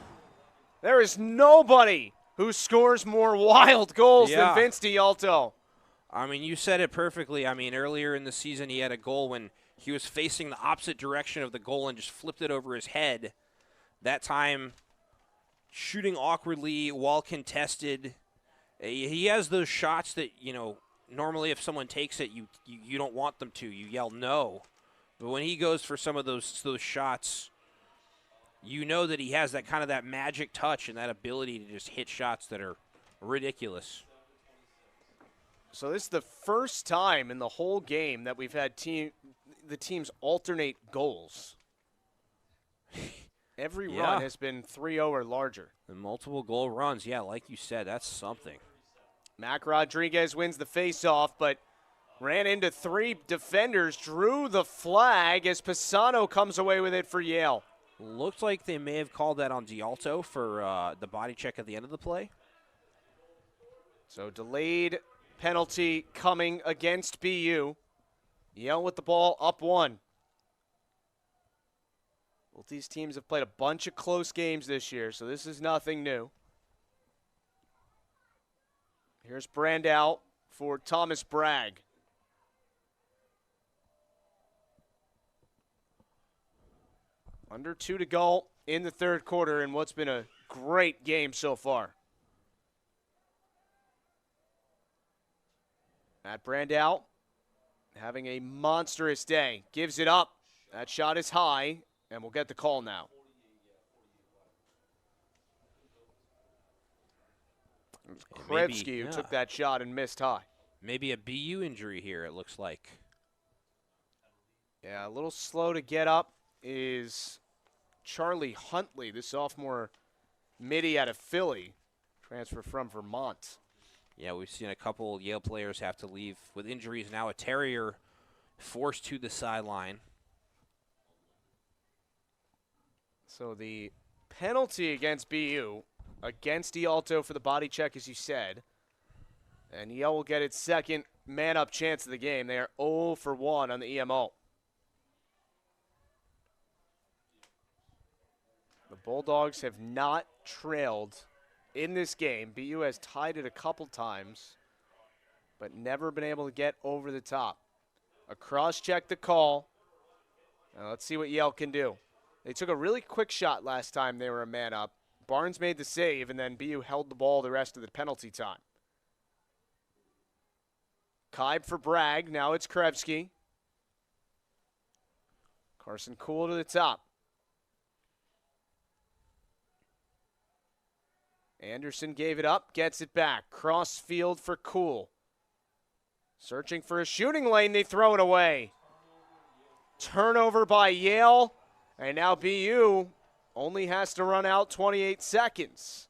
There is nobody who scores more wild goals Yeah. than Vince D'Alto. I mean, you said it perfectly. I mean, earlier in the season he had a goal when he was facing the opposite direction of the goal and just flipped it over his head. That time, shooting awkwardly while contested. He has those shots that, normally if someone takes it, you don't want them to. You yell no. But when he goes for some of those shots, you know that he has that magic touch and that ability to just hit shots that are ridiculous. So this is the first time in the whole game that we've had the teams alternate goals. Every run has been 3-0 or larger. The multiple goal runs, yeah, like you said, that's something. Mac Rodriguez wins the faceoff, but ran into 3 defenders, drew the flag as Pisano comes away with it for Yale. Looks like they may have called that on D'Alto for the body check at the end of the play. So delayed penalty coming against BU. Yale with the ball up 1. Both these teams have played a bunch of close games this year, so this is nothing new. Here's Brandow for Thomas Bragg. Under 2 to go in the third quarter in what's been a great game so far. Matt Brandow having a monstrous day. Gives it up. That shot is high, and we'll get the call now. Krebsky, who took that shot and missed high. Maybe a BU injury here, it looks like. Yeah, a little slow to get up is Charlie Huntley, the sophomore midi out of Philly, transfer from Vermont. Yeah, we've seen a couple Yale players have to leave with injuries. Now a Terrier forced to the sideline. So the penalty against BU, against D'Alto for the body check, as you said. And Yale will get its second man-up chance of the game. They are 0 for 1 on the EMO. The Bulldogs have not trailed in this game. BU has tied it a couple times, but never been able to get over the top. A cross-check the call. Now let's see what Yale can do. They took a really quick shot last time they were a man up. Barnes made the save, and then BU held the ball the rest of the penalty time. Kibe for Bragg. Now it's Krebsky. Carson Cool to the top. Anderson gave it up, gets it back. Cross field for Cool. Searching for a shooting lane, they throw it away. Turnover by Yale, and now BU only has to run out 28 seconds.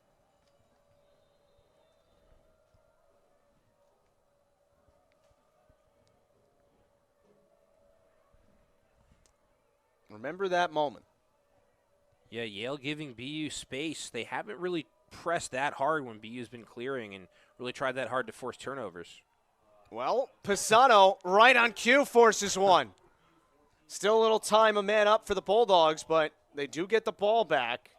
Remember that moment. Yeah, Yale giving BU space. They haven't really pressed that hard when BU's been clearing and really tried that hard to force turnovers. Well, Pisano, right on cue, forces one. Still a little time, a man up for the Bulldogs, but they do get the ball back.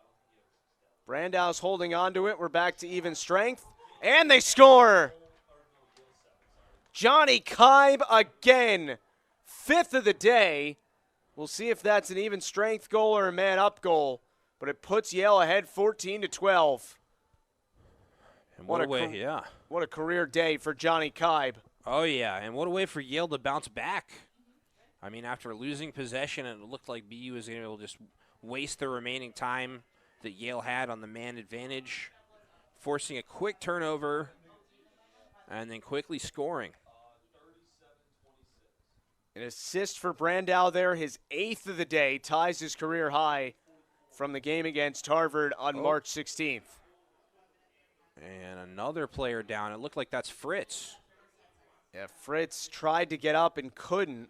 Brandau's holding on to it. We're back to even strength, and they score. Johnny Kibe again, 5th of the day. We'll see if that's an even strength goal or a man up goal, but it puts Yale ahead 14-12. And what a way, yeah. What a career day for Johnny Kibe. Oh, yeah, and what a way for Yale to bounce back. I mean, after losing possession, it looked like BU was able to just waste the remaining time that Yale had on the man advantage, forcing a quick turnover and then quickly scoring. An assist for Brandau there, his 8th of the day, ties his career high from the game against Harvard on March 16th. And another player down. It looked like that's Fritz. Yeah, Fritz tried to get up and couldn't.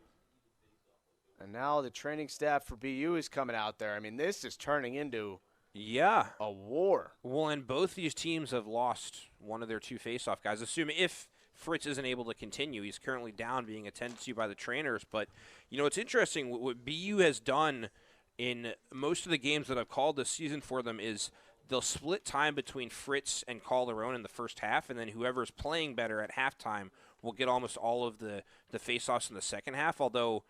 And now the training staff for BU is coming out there. I mean, this is turning into a war. Well, and both these teams have lost one of their 2 faceoff guys. Assuming if Fritz isn't able to continue, he's currently down, being attended to by the trainers. But, you know, it's interesting. What BU has done in most of the games that I've called this season for them is they'll split time between Fritz and Calderon in the first half, and then whoever's playing better at halftime will get almost all of the faceoffs in the second half. Although,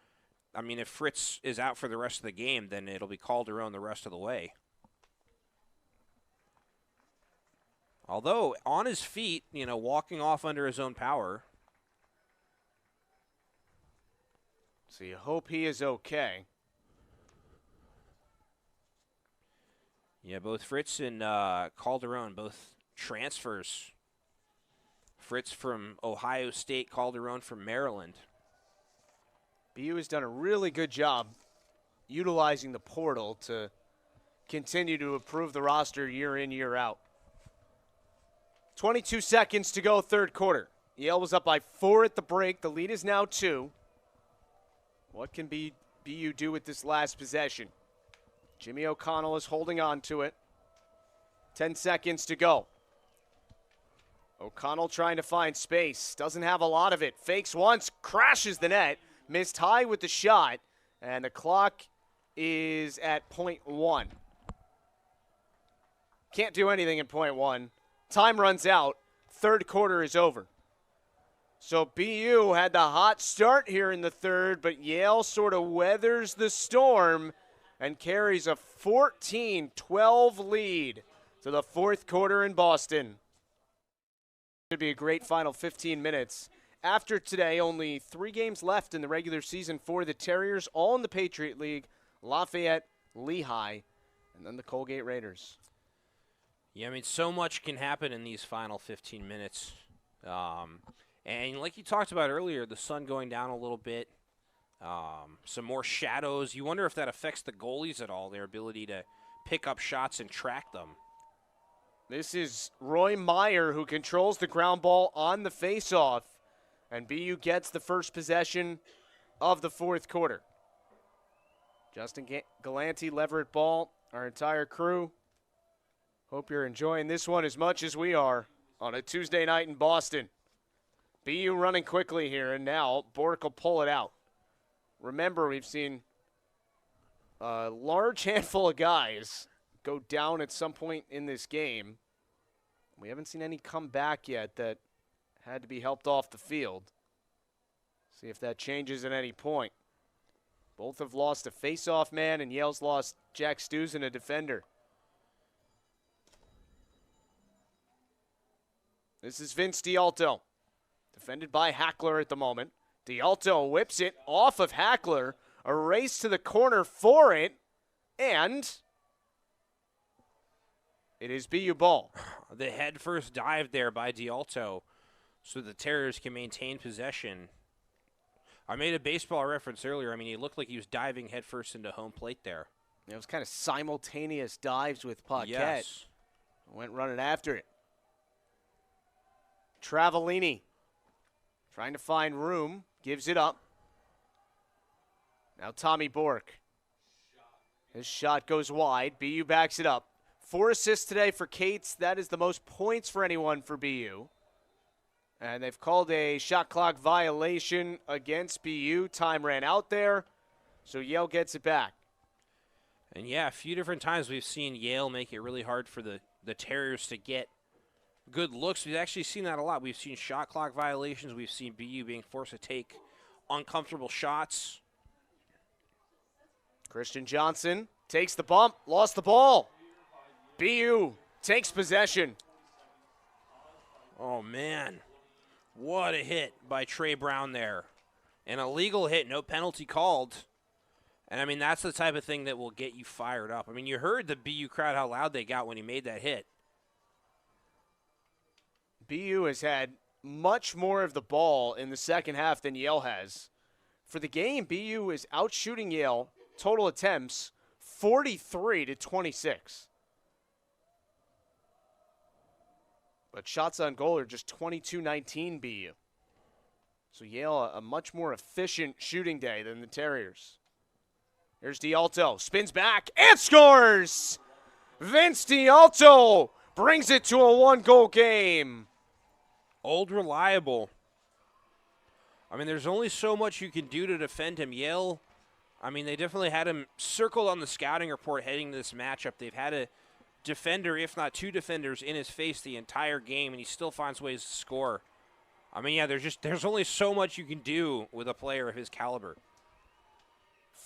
I mean, if Fritz is out for the rest of the game, then it'll be Calderon the rest of the way. Although, on his feet, you know, walking off under his own power. So you hope he is okay. Yeah, both Fritz and Calderon, both transfers. Fritz from Ohio State, Calderon from Maryland. BU has done a really good job utilizing the portal to continue to improve the roster year in, year out. 22 seconds to go, third quarter. Yale was up by 4 at the break. The lead is now 2. What can BU do with this last possession? Jimmy O'Connell is holding on to it. 10 seconds to go. O'Connell trying to find space. Doesn't have a lot of it. Fakes once, crashes the net. Missed high with the shot. And the clock is at .1. Can't do anything in .1. Time runs out. Third quarter is over. So BU had the hot start here in the third, but Yale sort of weathers the storm and carries a 14-12 lead to the fourth quarter in Boston. Should be a great final 15 minutes. After today, only 3 games left in the regular season for the Terriers, all in the Patriot League: Lafayette, Lehigh, and then the Colgate Raiders. Yeah, I mean, so much can happen in these final 15 minutes. And like you talked about earlier, the sun going down a little bit, some more shadows. You wonder if that affects the goalies at all, their ability to pick up shots and track them. This is Roy Meyer who controls the ground ball on the faceoff, and BU gets the first possession of the fourth quarter. Justin Gallanty, Leverett ball, our entire crew. Hope you're enjoying this one as much as we are on a Tuesday night in Boston. BU running quickly here, and now Bork will pull it out. Remember, we've seen a large handful of guys go down at some point in this game. We haven't seen any come back yet that had to be helped off the field. See if that changes at any point. Both have lost a face-off man, and Yale's lost Jack Stuzen, a defender. This is Vince D'Alto, defended by Hackler at the moment. D'Alto whips it off of Hackler, a race to the corner for it, and it is BU ball. The head first dive there by D'Alto so the Terriers can maintain possession. I made a baseball reference earlier. I mean, he looked like he was diving headfirst into home plate there. It was kind of simultaneous dives with Paquette. Yes. Went running after it. Travellini trying to find room, gives it up. Now Tommy Bork. His shot goes wide. BU backs it up. 4 assists today for Cates. That is the most points for anyone for BU. And they've called a shot clock violation against BU. Time ran out there, so Yale gets it back. And yeah, a few different times we've seen Yale make it really hard for the Terriers to get good looks. We've actually seen that a lot. We've seen shot clock violations. We've seen BU being forced to take uncomfortable shots. Christian Johnson takes the bump, lost the ball. BU takes possession. Oh, man. What a hit by Trey Brown there. An illegal hit, no penalty called. And, I mean, that's the type of thing that will get you fired up. I mean, you heard the BU crowd, how loud they got when he made that hit. BU has had much more of the ball in the second half than Yale has. For the game, BU is outshooting Yale, total attempts, 43-26. But shots on goal are just 22-19 BU. So Yale, a much more efficient shooting day than the Terriers. Here's D'Alto, spins back and scores! Vince D'Alto brings it to a 1-goal game. Old reliable. I mean, there's only so much you can do to defend him. Yale, I mean, they definitely had him circled on the scouting report heading to this matchup. They've had a defender, if not 2 defenders, in his face the entire game, and he still finds ways to score. I mean, yeah, there's only so much you can do with a player of his caliber.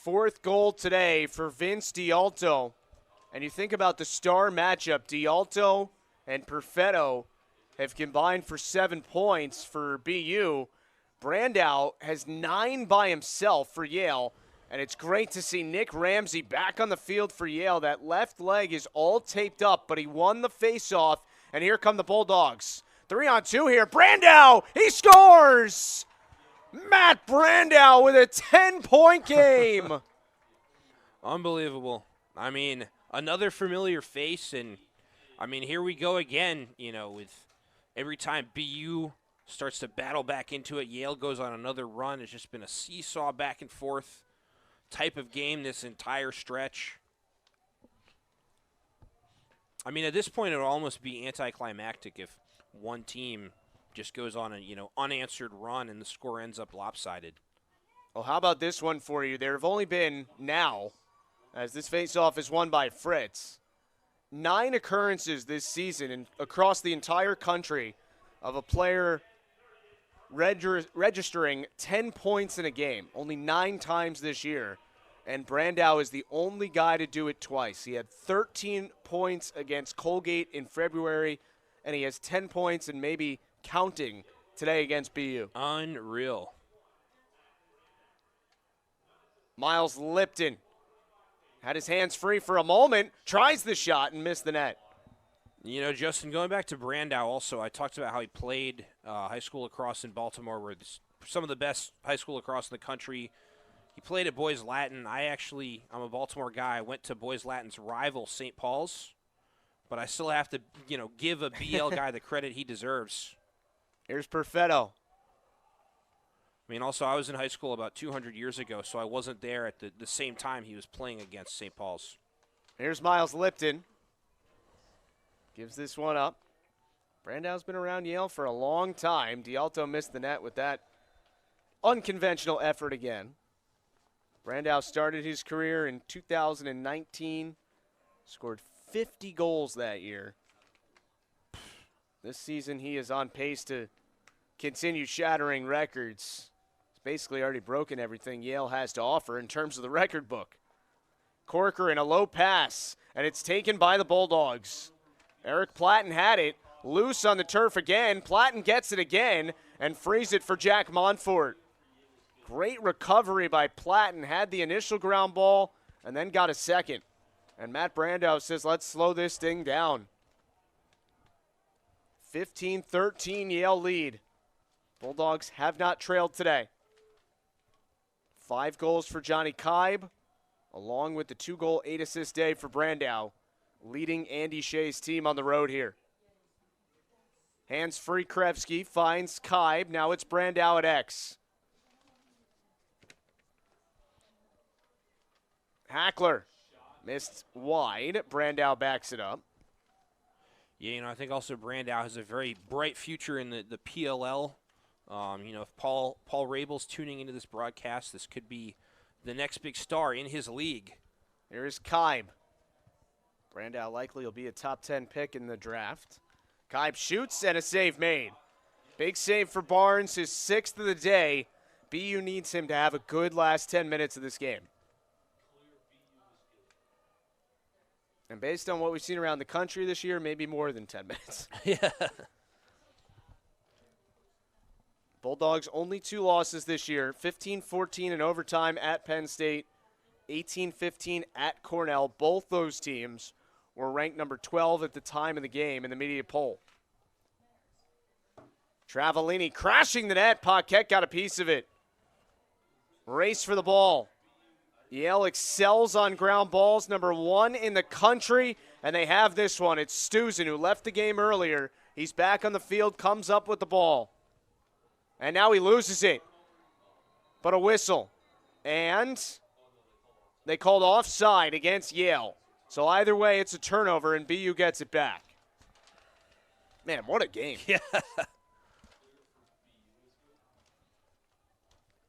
4th goal today for Vince D'Alto. And you think about the star matchup, D'Alto and Perfetto have combined for 7 points for BU. Brandow has 9 by himself for Yale. And it's great to see Nick Ramsey back on the field for Yale. That left leg is all taped up, but he won the faceoff. And here come the Bulldogs. 3-on-2 here. Brandow, he scores! Matt Brandow with a 10-point game. Unbelievable. I mean, another familiar face, and, I mean, here we go again, you know, with every time BU starts to battle back into it, Yale goes on another run. It's just been a seesaw back and forth type of game this entire stretch. I mean, at this point, it would almost be anticlimactic if one team just goes on a, you know, unanswered run and the score ends up lopsided. Well, how about this one for you? There have only been now, as this faceoff is won by Fritz, 9 occurrences this season and across the entire country of a player registering 10 points in a game. Only 9 times this year. And Brandow is the only guy to do it twice. He had 13 points against Colgate in February, and he has 10 points and maybe counting today against BU. Unreal. Miles Lipton had his hands free for a moment, tries the shot and missed the net. You know, Justin, going back to Brandow also, I talked about how he played high school lacrosse in Baltimore, where it's some of the best high school lacrosse in the country. He played at Boys Latin. I'm a Baltimore guy. I went to Boys Latin's rival, St. Paul's, but I still have to, you know, give a BL guy the credit he deserves. Here's Perfetto. I mean, also, I was in high school about 200 years ago, so I wasn't there at the same time he was playing against St. Paul's. Here's Miles Lipton. Gives this one up. Brandow's been around Yale for a long time. D'Alto missed the net with that unconventional effort again. Brandow started his career in 2019, scored 50 goals that year. This season he is on pace to continue shattering records. He's basically already broken everything Yale has to offer in terms of the record book. Corker in a low pass, and it's taken by the Bulldogs. Eric Platten had it, loose on the turf again. Platten gets it again and frees it for Jack Montfort. Great recovery by Platten, had the initial ground ball and then got a second. And Matt Brandow says, let's slow this thing down. 15-13 Yale lead. Bulldogs have not trailed today. 5 goals for Johnny Kibe, along with the 2-goal, 8-assist day for Brandow, leading Andy Shea's team on the road here. Hands free, Krevsky finds Kibe. Now it's Brandow at X. Hackler Missed wide. Brandow backs it up. Yeah, I think also Brandow has a very bright future in the PLL. If Paul Rabel's tuning into this broadcast, this could be the next big star in his league. Here's Kaib. Brandow likely will be a top 10 pick in the draft. Kaib shoots and a save made. Big save for Barnes, his 6th of the day. BU needs him to have a good last 10 minutes of this game. And based on what we've seen around the country this year, maybe more than 10 minutes. Yeah. Bulldogs only 2 losses this year, 15-14 in overtime at Penn State, 18-15 at Cornell. Both those teams were ranked number 12 at the time of the game in the media poll. Travellini crashing the net. Paquette got a piece of it. Race for the ball. Yale excels on ground balls, number 1 in the country, and they have this one. It's Stuzen, who left the game earlier. He's back on the field, comes up with the ball. And now he loses it. But a whistle. And they called offside against Yale. So either way, it's a turnover, and BU gets it back. Man, what a game. Yeah.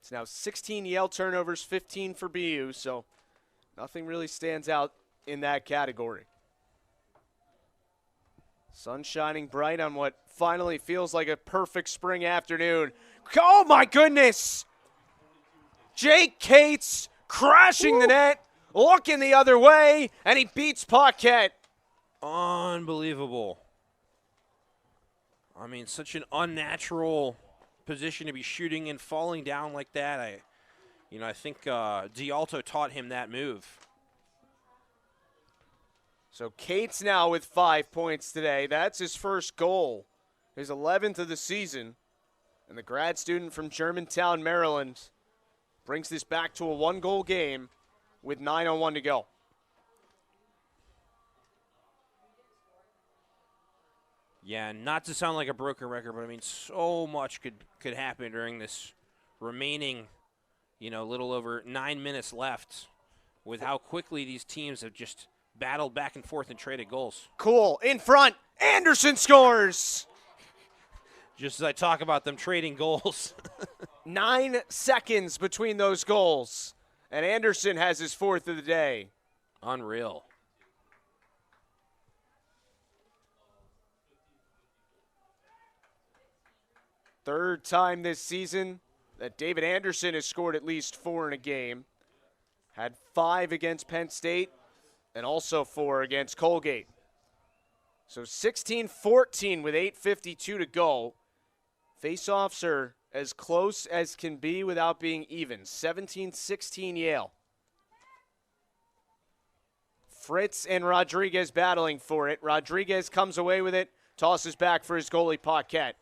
It's now 16 Yale turnovers, 15 for BU, so nothing really stands out in that category. Sun shining bright on what finally feels like a perfect spring afternoon. Oh, my goodness! Jake Cates crashing the net, looking the other way, and he beats Paquette. Unbelievable. I mean, such an unnatural position to be shooting and falling down like that. I think D'Alto taught him that move. So Cates now with 5 points today. That's his first goal, his 11th of the season. And the grad student from Germantown, Maryland, brings this back to a 1-goal game with 9:01 to go. Yeah, not to sound like a broken record, but I mean, so much could happen during this remaining, little over 9 minutes left with how quickly these teams have just battled back and forth and traded goals. Cool. In front. Anderson scores. Just as I talk about them trading goals. 9 seconds between those goals. And Anderson has his 4th of the day. Unreal. Third time this season that David Anderson has scored at least 4 in a game. Had 5 against Penn State and also 4 against Colgate. So 16-14 with 8:52 to go. Faceoffs are as close as can be without being even. 17-16 Yale. Fritz and Rodriguez battling for it. Rodriguez comes away with it, tosses back for his goalie Paquette.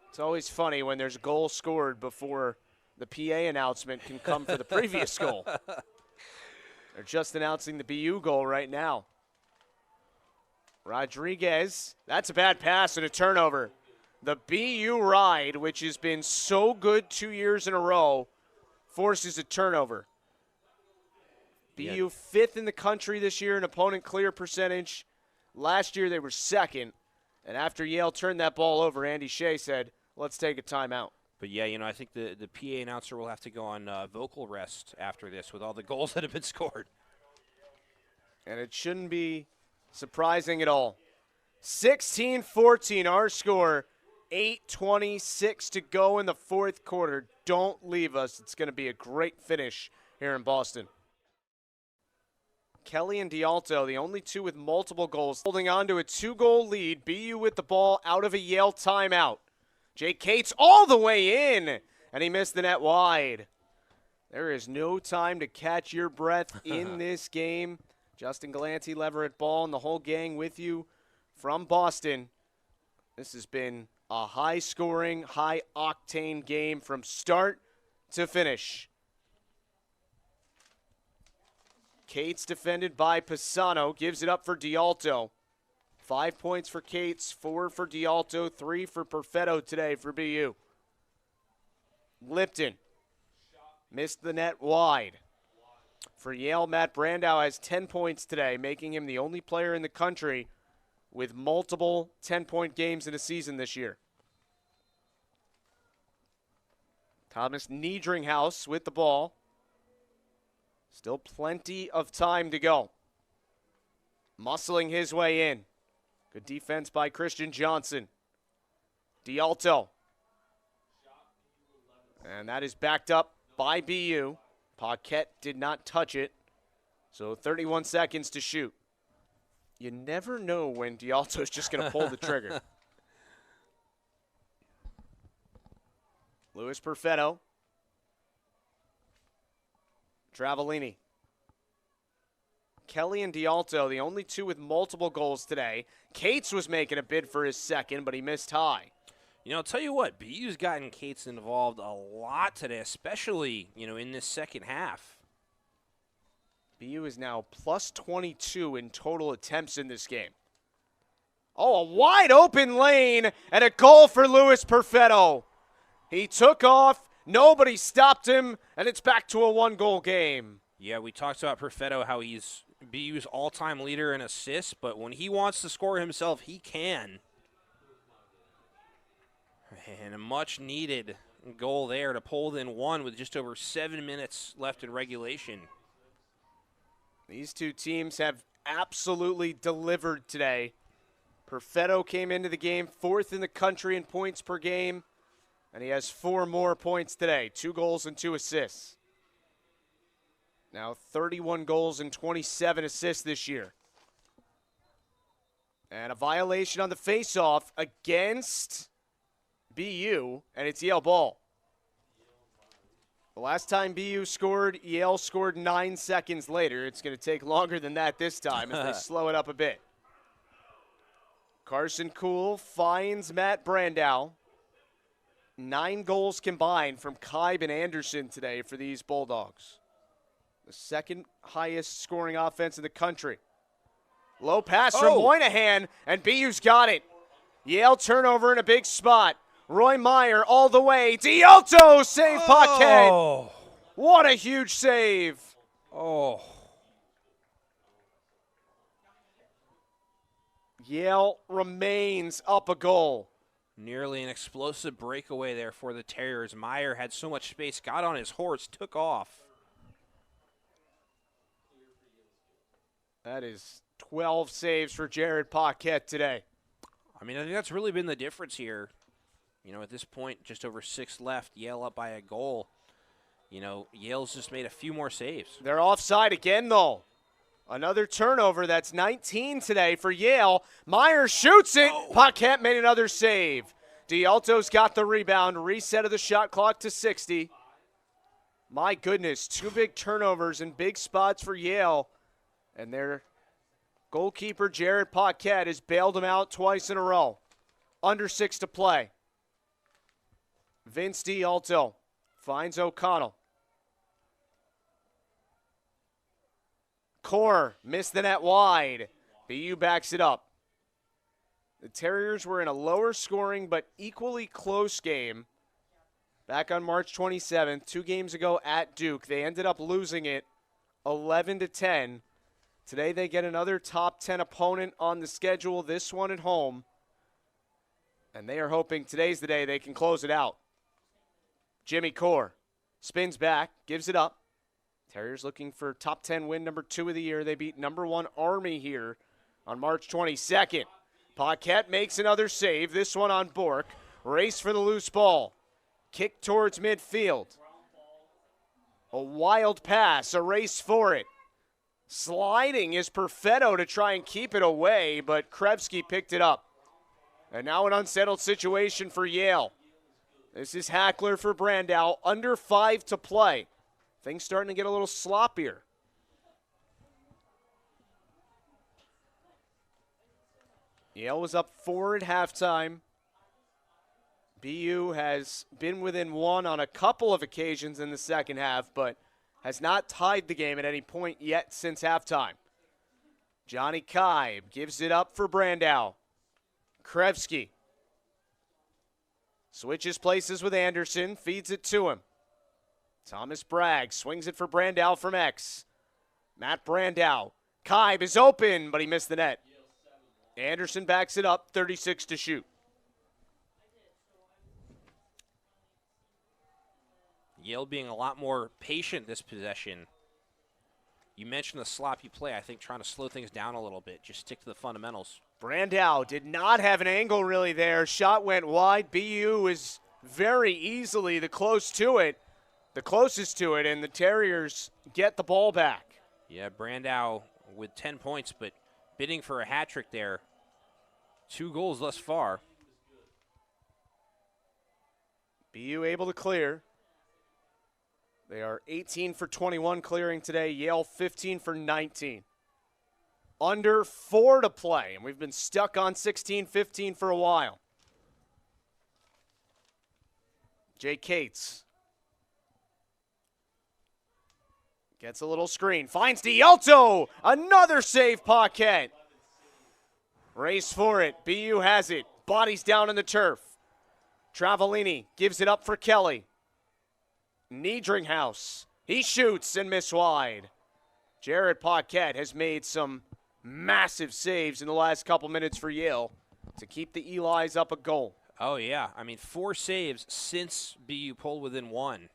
It's always funny when there's a goal scored before the PA announcement can come for the previous goal. They're just announcing the BU goal right now. Rodriguez, that's a bad pass and a turnover. The BU ride, which has been so good 2 years in a row, forces a turnover. BU 5th in the country this year in opponent clear percentage. Last year they were 2nd. And after Yale turned that ball over, Andy Shea said, let's take a timeout. But, yeah, I think the PA announcer will have to go on vocal rest after this with all the goals that have been scored. And it shouldn't be surprising at all. 16-14 our score. 8:26 to go in the 4th quarter. Don't leave us. It's going to be a great finish here in Boston. Kelly and D'Alto, the only 2 with multiple goals, holding on to a 2-goal lead. BU with the ball out of a Yale timeout. Jake Cates all the way in, and he missed the net wide. There is no time to catch your breath in this game. Justin Gallanty, Leverett ball, and the whole gang with you from Boston. This has been a high-scoring, high-octane game from start to finish. Cates defended by Pisano, gives it up for D'Alto. 5 points for Cates, 4 for D'Alto, 3 for Perfetto today for BU. Lipton Missed the net wide. For Yale, Matt Brandow has 10 points today, making him the only player in the country with multiple 10-point games in a season this year. Thomas Niedringhaus with the ball. Still plenty of time to go. Muscling his way in. Good defense by Christian Johnson. D'Alto. And that is backed up by BU. Paquette did not touch it. So 31 seconds to shoot. You never know when D'Alto's just going to pull the trigger. Louis Perfetto. Travellini. Kelly and D'Alto, the only two with multiple goals today. Cates was making a bid for his second, but he missed high. You know, I'll tell you what, BU's gotten Cates involved a lot today, especially, in this second half. BU is now plus 22 in total attempts in this game. Oh, a wide open lane and a goal for Louis Perfetto. He took off, nobody stopped him, and it's back to a one-goal game. Yeah, we talked about Perfetto, how he's BU's all-time leader in assists, but when he wants to score himself, he can. And a much-needed goal there to pull in one with just over 7 minutes left in regulation. These two teams have absolutely delivered today. Perfetto came into the game fourth in the country in points per game, and he has 4 more points today, 2 goals and 2 assists. Now 31 goals and 27 assists this year. And a violation on the faceoff against BU, and it's Yale ball. The last time BU scored, Yale scored 9 seconds later. It's going to take longer than that this time as they slow it up a bit. Carson Kuhl finds Matt Brandow. 9 goals combined from Kibe and Anderson today for these Bulldogs. The second highest scoring offense in the country. Low pass from Moynihan, and BU's got it. Yale turnover in a big spot. Roy Meyer all the way. D'Alto save Paquette. What a huge save. Oh. Yale remains up a goal. Nearly an explosive breakaway there for the Terriers. Meyer had so much space, got on his horse, took off. That is 12 saves for Jared Paquette today. I mean, I think that's really been the difference here. At this point, just over 6 left, Yale up by a goal. Yale's just made a few more saves. They're offside again, though. Another turnover. That's 19 today for Yale. Meyer shoots it. Paquette made another save. D'Alto's got the rebound. Reset of the shot clock to 60. My goodness, 2 big turnovers in big spots for Yale. And their goalkeeper, Jared Paquette, has bailed them out twice in a row. Under 6 to play. Vince D'Alto finds O'Connell. Core missed the net wide. BU backs it up. The Terriers were in a lower scoring but equally close game back on March 27th, 2 games ago at Duke. They ended up losing it 11-10. Today they get another top 10 opponent on the schedule, this one at home. And they are hoping today's the day they can close it out. Jimmy Core spins back, gives it up. Terriers looking for top 10 win number 2 of the year. They beat number 1 Army here on March 22nd. Paquette makes another save, this one on Bork. Race for the loose ball. Kick towards midfield. A wild pass, a race for it. Sliding is Perfetto to try and keep it away, but Krevsky picked it up. And now an unsettled situation for Yale. This is Hackler for Brandow, under 5 to play. Things starting to get a little sloppier. Yale was up 4 at halftime. BU has been within 1 on a couple of occasions in the second half, but has not tied the game at any point yet since halftime. Johnny Kibe gives it up for Brandow. Krevsky switches places with Anderson, feeds it to him. Thomas Bragg swings it for Brandow from X. Matt Brandow. Kibe is open, but he missed the net. Anderson backs it up, 36 to shoot. Yale being a lot more patient this possession. You mentioned the sloppy play. I think trying to slow things down a little bit. Just stick to the fundamentals. Brandow did not have an angle really there. Shot went wide. BU is very easily the closest to it, and the Terriers get the ball back. Yeah, Brandow with 10 points, but bidding for a hat trick there. 2 goals thus far. BU able to clear. They are 18 for 21 clearing today. Yale 15 for 19. Under 4 to play, and we've been stuck on 16-15 for a while. Jay Cates gets a little screen, finds D'Alto, another save, Paquette. Race for it, BU has it, bodies down in the turf. Travellini gives it up for Kelly. Niedringhaus, he shoots and miss wide. Jared Paquette has made some massive saves in the last couple minutes for Yale to keep the Elis up a goal. Oh, yeah. I mean, 4 saves since BU pulled within 1.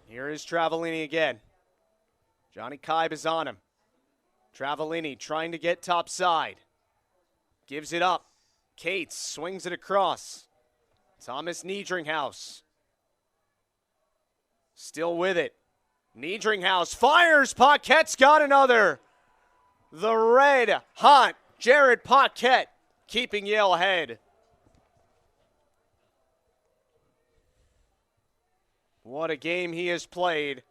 Here is Travellini again. Johnny Kibe is on him. Travellini trying to get top side. Gives it up. Cates swings it across. Thomas Niedringhaus. Still with it. Niedringhaus fires. Paquette's got another. The red hot Jared Paquette keeping Yale ahead. What a game he has played.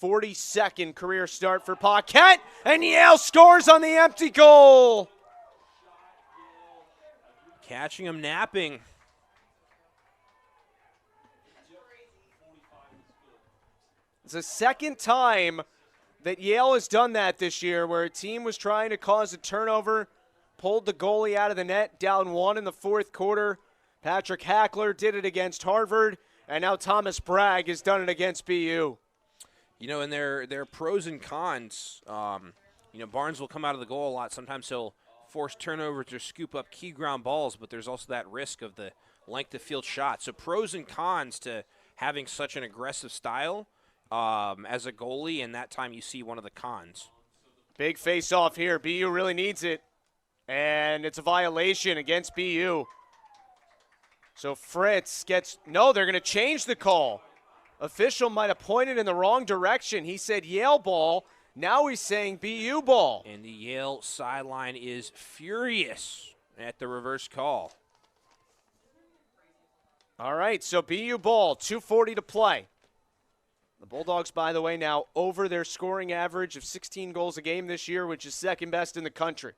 42nd career start for Paquette, and Yale scores on the empty goal. Catching him napping. It's the second time that Yale has done that this year, where a team was trying to cause a turnover, pulled the goalie out of the net, down 1 in the 4th quarter. Patrick Hackler did it against Harvard, and now Thomas Bragg has done it against BU. You know, and there are pros and cons. You know, Barnes will come out of the goal a lot. Sometimes he'll force turnovers or scoop up key ground balls, but there's also that risk of the length of field shot. So pros and cons to having such an aggressive style as a goalie, and that time you see one of the cons. Big face-off here. BU really needs it, and it's a violation against BU. So Fritz gets – no, they're going to change the call. Official might have pointed in the wrong direction. He said Yale ball. Now he's saying BU ball. And the Yale sideline is furious at the reverse call. All right, so BU ball, 2:40 to play. The Bulldogs, by the way, now over their scoring average of 16 goals a game this year, which is second best in the country.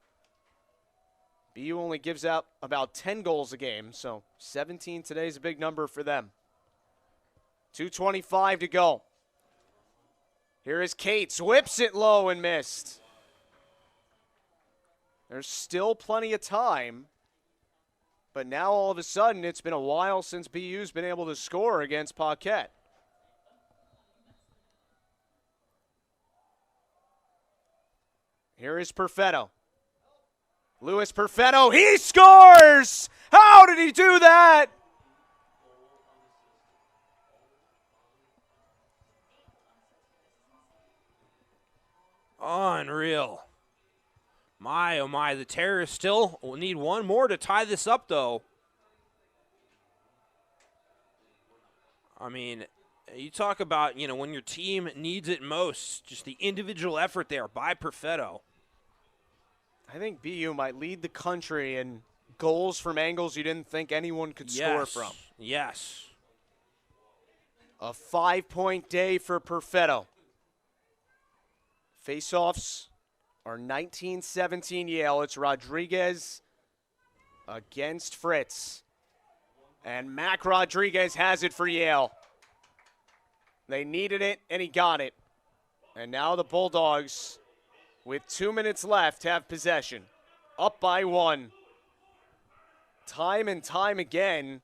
BU only gives out about 10 goals a game, so 17 today is a big number for them. 2:25 to go. Here is Cates, whips it low and missed. There's still plenty of time, but now all of a sudden it's been a while since BU's been able to score against Paquette. Here is Perfetto. Louis Perfetto, he scores! How did he do that? Unreal. My, oh my, the Terriers still need one more to tie this up, though. I mean, you talk about, you know, when your team needs it most, just the individual effort there by Perfetto. I think BU might lead the country in goals from angles you didn't think anyone could score from. Yes. A 5-point day for Perfetto. Faceoffs are 19-17 Yale. It's Rodriguez against Fritz. And Mac Rodriguez has it for Yale. They needed it, and he got it. And now the Bulldogs, with 2 minutes left, have possession. Up by 1. Time and time again,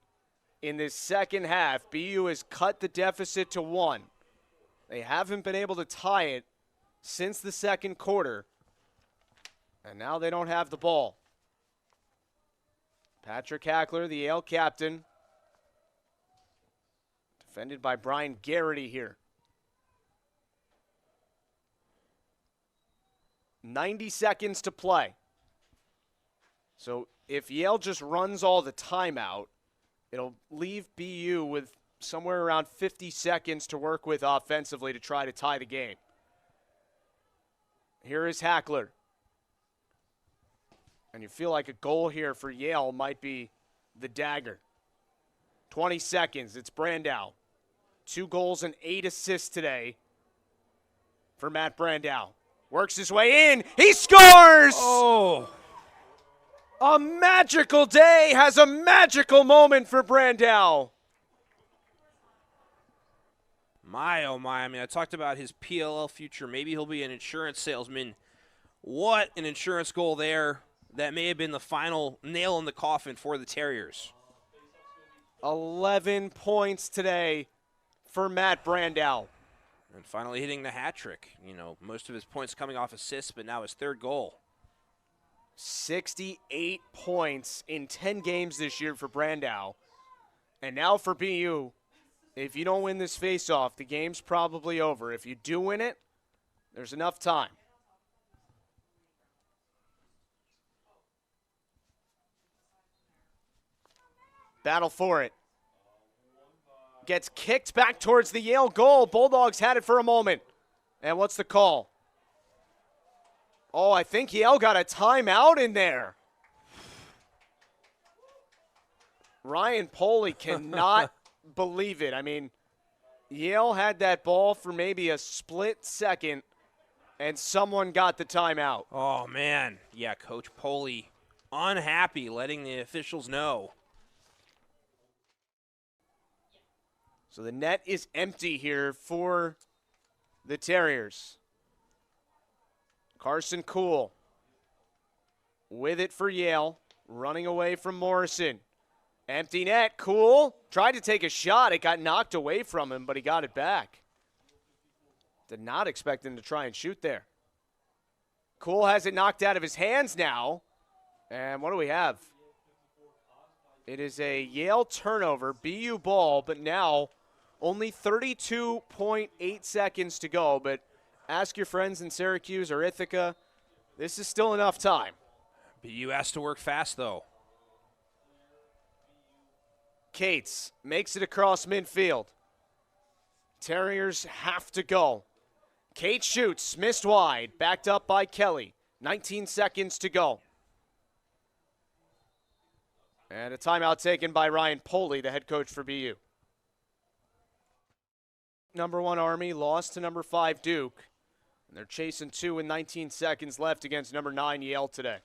in this second half. BU has cut the deficit to 1. They haven't been able to tie it since the second quarter. And now they don't have the ball. Patrick Hackler, the Yale captain, defended by Brian Garrity here. 90 seconds to play. So if Yale just runs all the timeout, it'll leave BU with somewhere around 50 seconds to work with offensively to try to tie the game. Here is Hackler. And you feel like a goal here for Yale might be the dagger. 20 seconds. It's Brandow. 2 goals and 8 assists today for Matt Brandow. Works his way in. He scores! Oh. A magical day has a magical moment for Brandow. My, oh my. I mean, I talked about his PLL future. Maybe he'll be an insurance salesman. What an insurance goal there. That may have been the final nail in the coffin for the Terriers. 11 points today for Matt Brandow. And finally hitting the hat trick. You know, most of his points coming off assists, but now his 3rd goal. 68 points in 10 games this year for Brandow. And now for BU, if you don't win this faceoff, the game's probably over. If you do win it, there's enough time. Battle for it. Gets kicked back towards the Yale goal. Bulldogs had it for a moment. And what's the call? Oh, I think Yale got a timeout in there. Ryan Poley cannot believe it. I mean, Yale had that ball for maybe a split second, and someone got the timeout. Oh, man. Yeah, Coach Poley unhappy letting the officials know. So the net is empty here for the Terriers. Carson Cool with it for Yale, running away from Morrison. Empty net, Cool tried to take a shot. It got knocked away from him, but he got it back. Did not expect him to try and shoot there. Cool has it knocked out of his hands now. And what do we have? It is a Yale turnover, BU ball, but now only 32.8 seconds to go. But ask your friends in Syracuse or Ithaca, this is still enough time. BU has to work fast, though. Cates makes it across midfield. Terriers have to go. Cates shoots, missed wide, backed up by Kelly. 19 seconds to go. And a timeout taken by Ryan Poley, the head coach for BU. Number 1 Army lost to number 5 Duke. And they're chasing 2 with 19 seconds left against number 9 Yale today.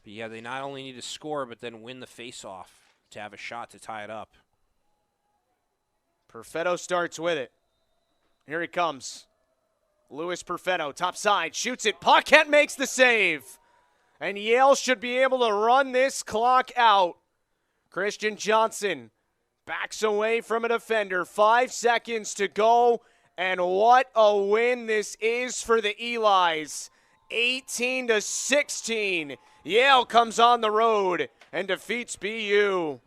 But yeah, they not only need to score, but then win the faceoff to have a shot to tie it up. Perfetto starts with it. Here he comes. Louis Perfetto, top side, shoots it. Paquette makes the save. And Yale should be able to run this clock out. Christian Johnson backs away from a defender. 5 seconds to go. And what a win this is for the Elis. 18-16. Yale comes on the road and defeats BU.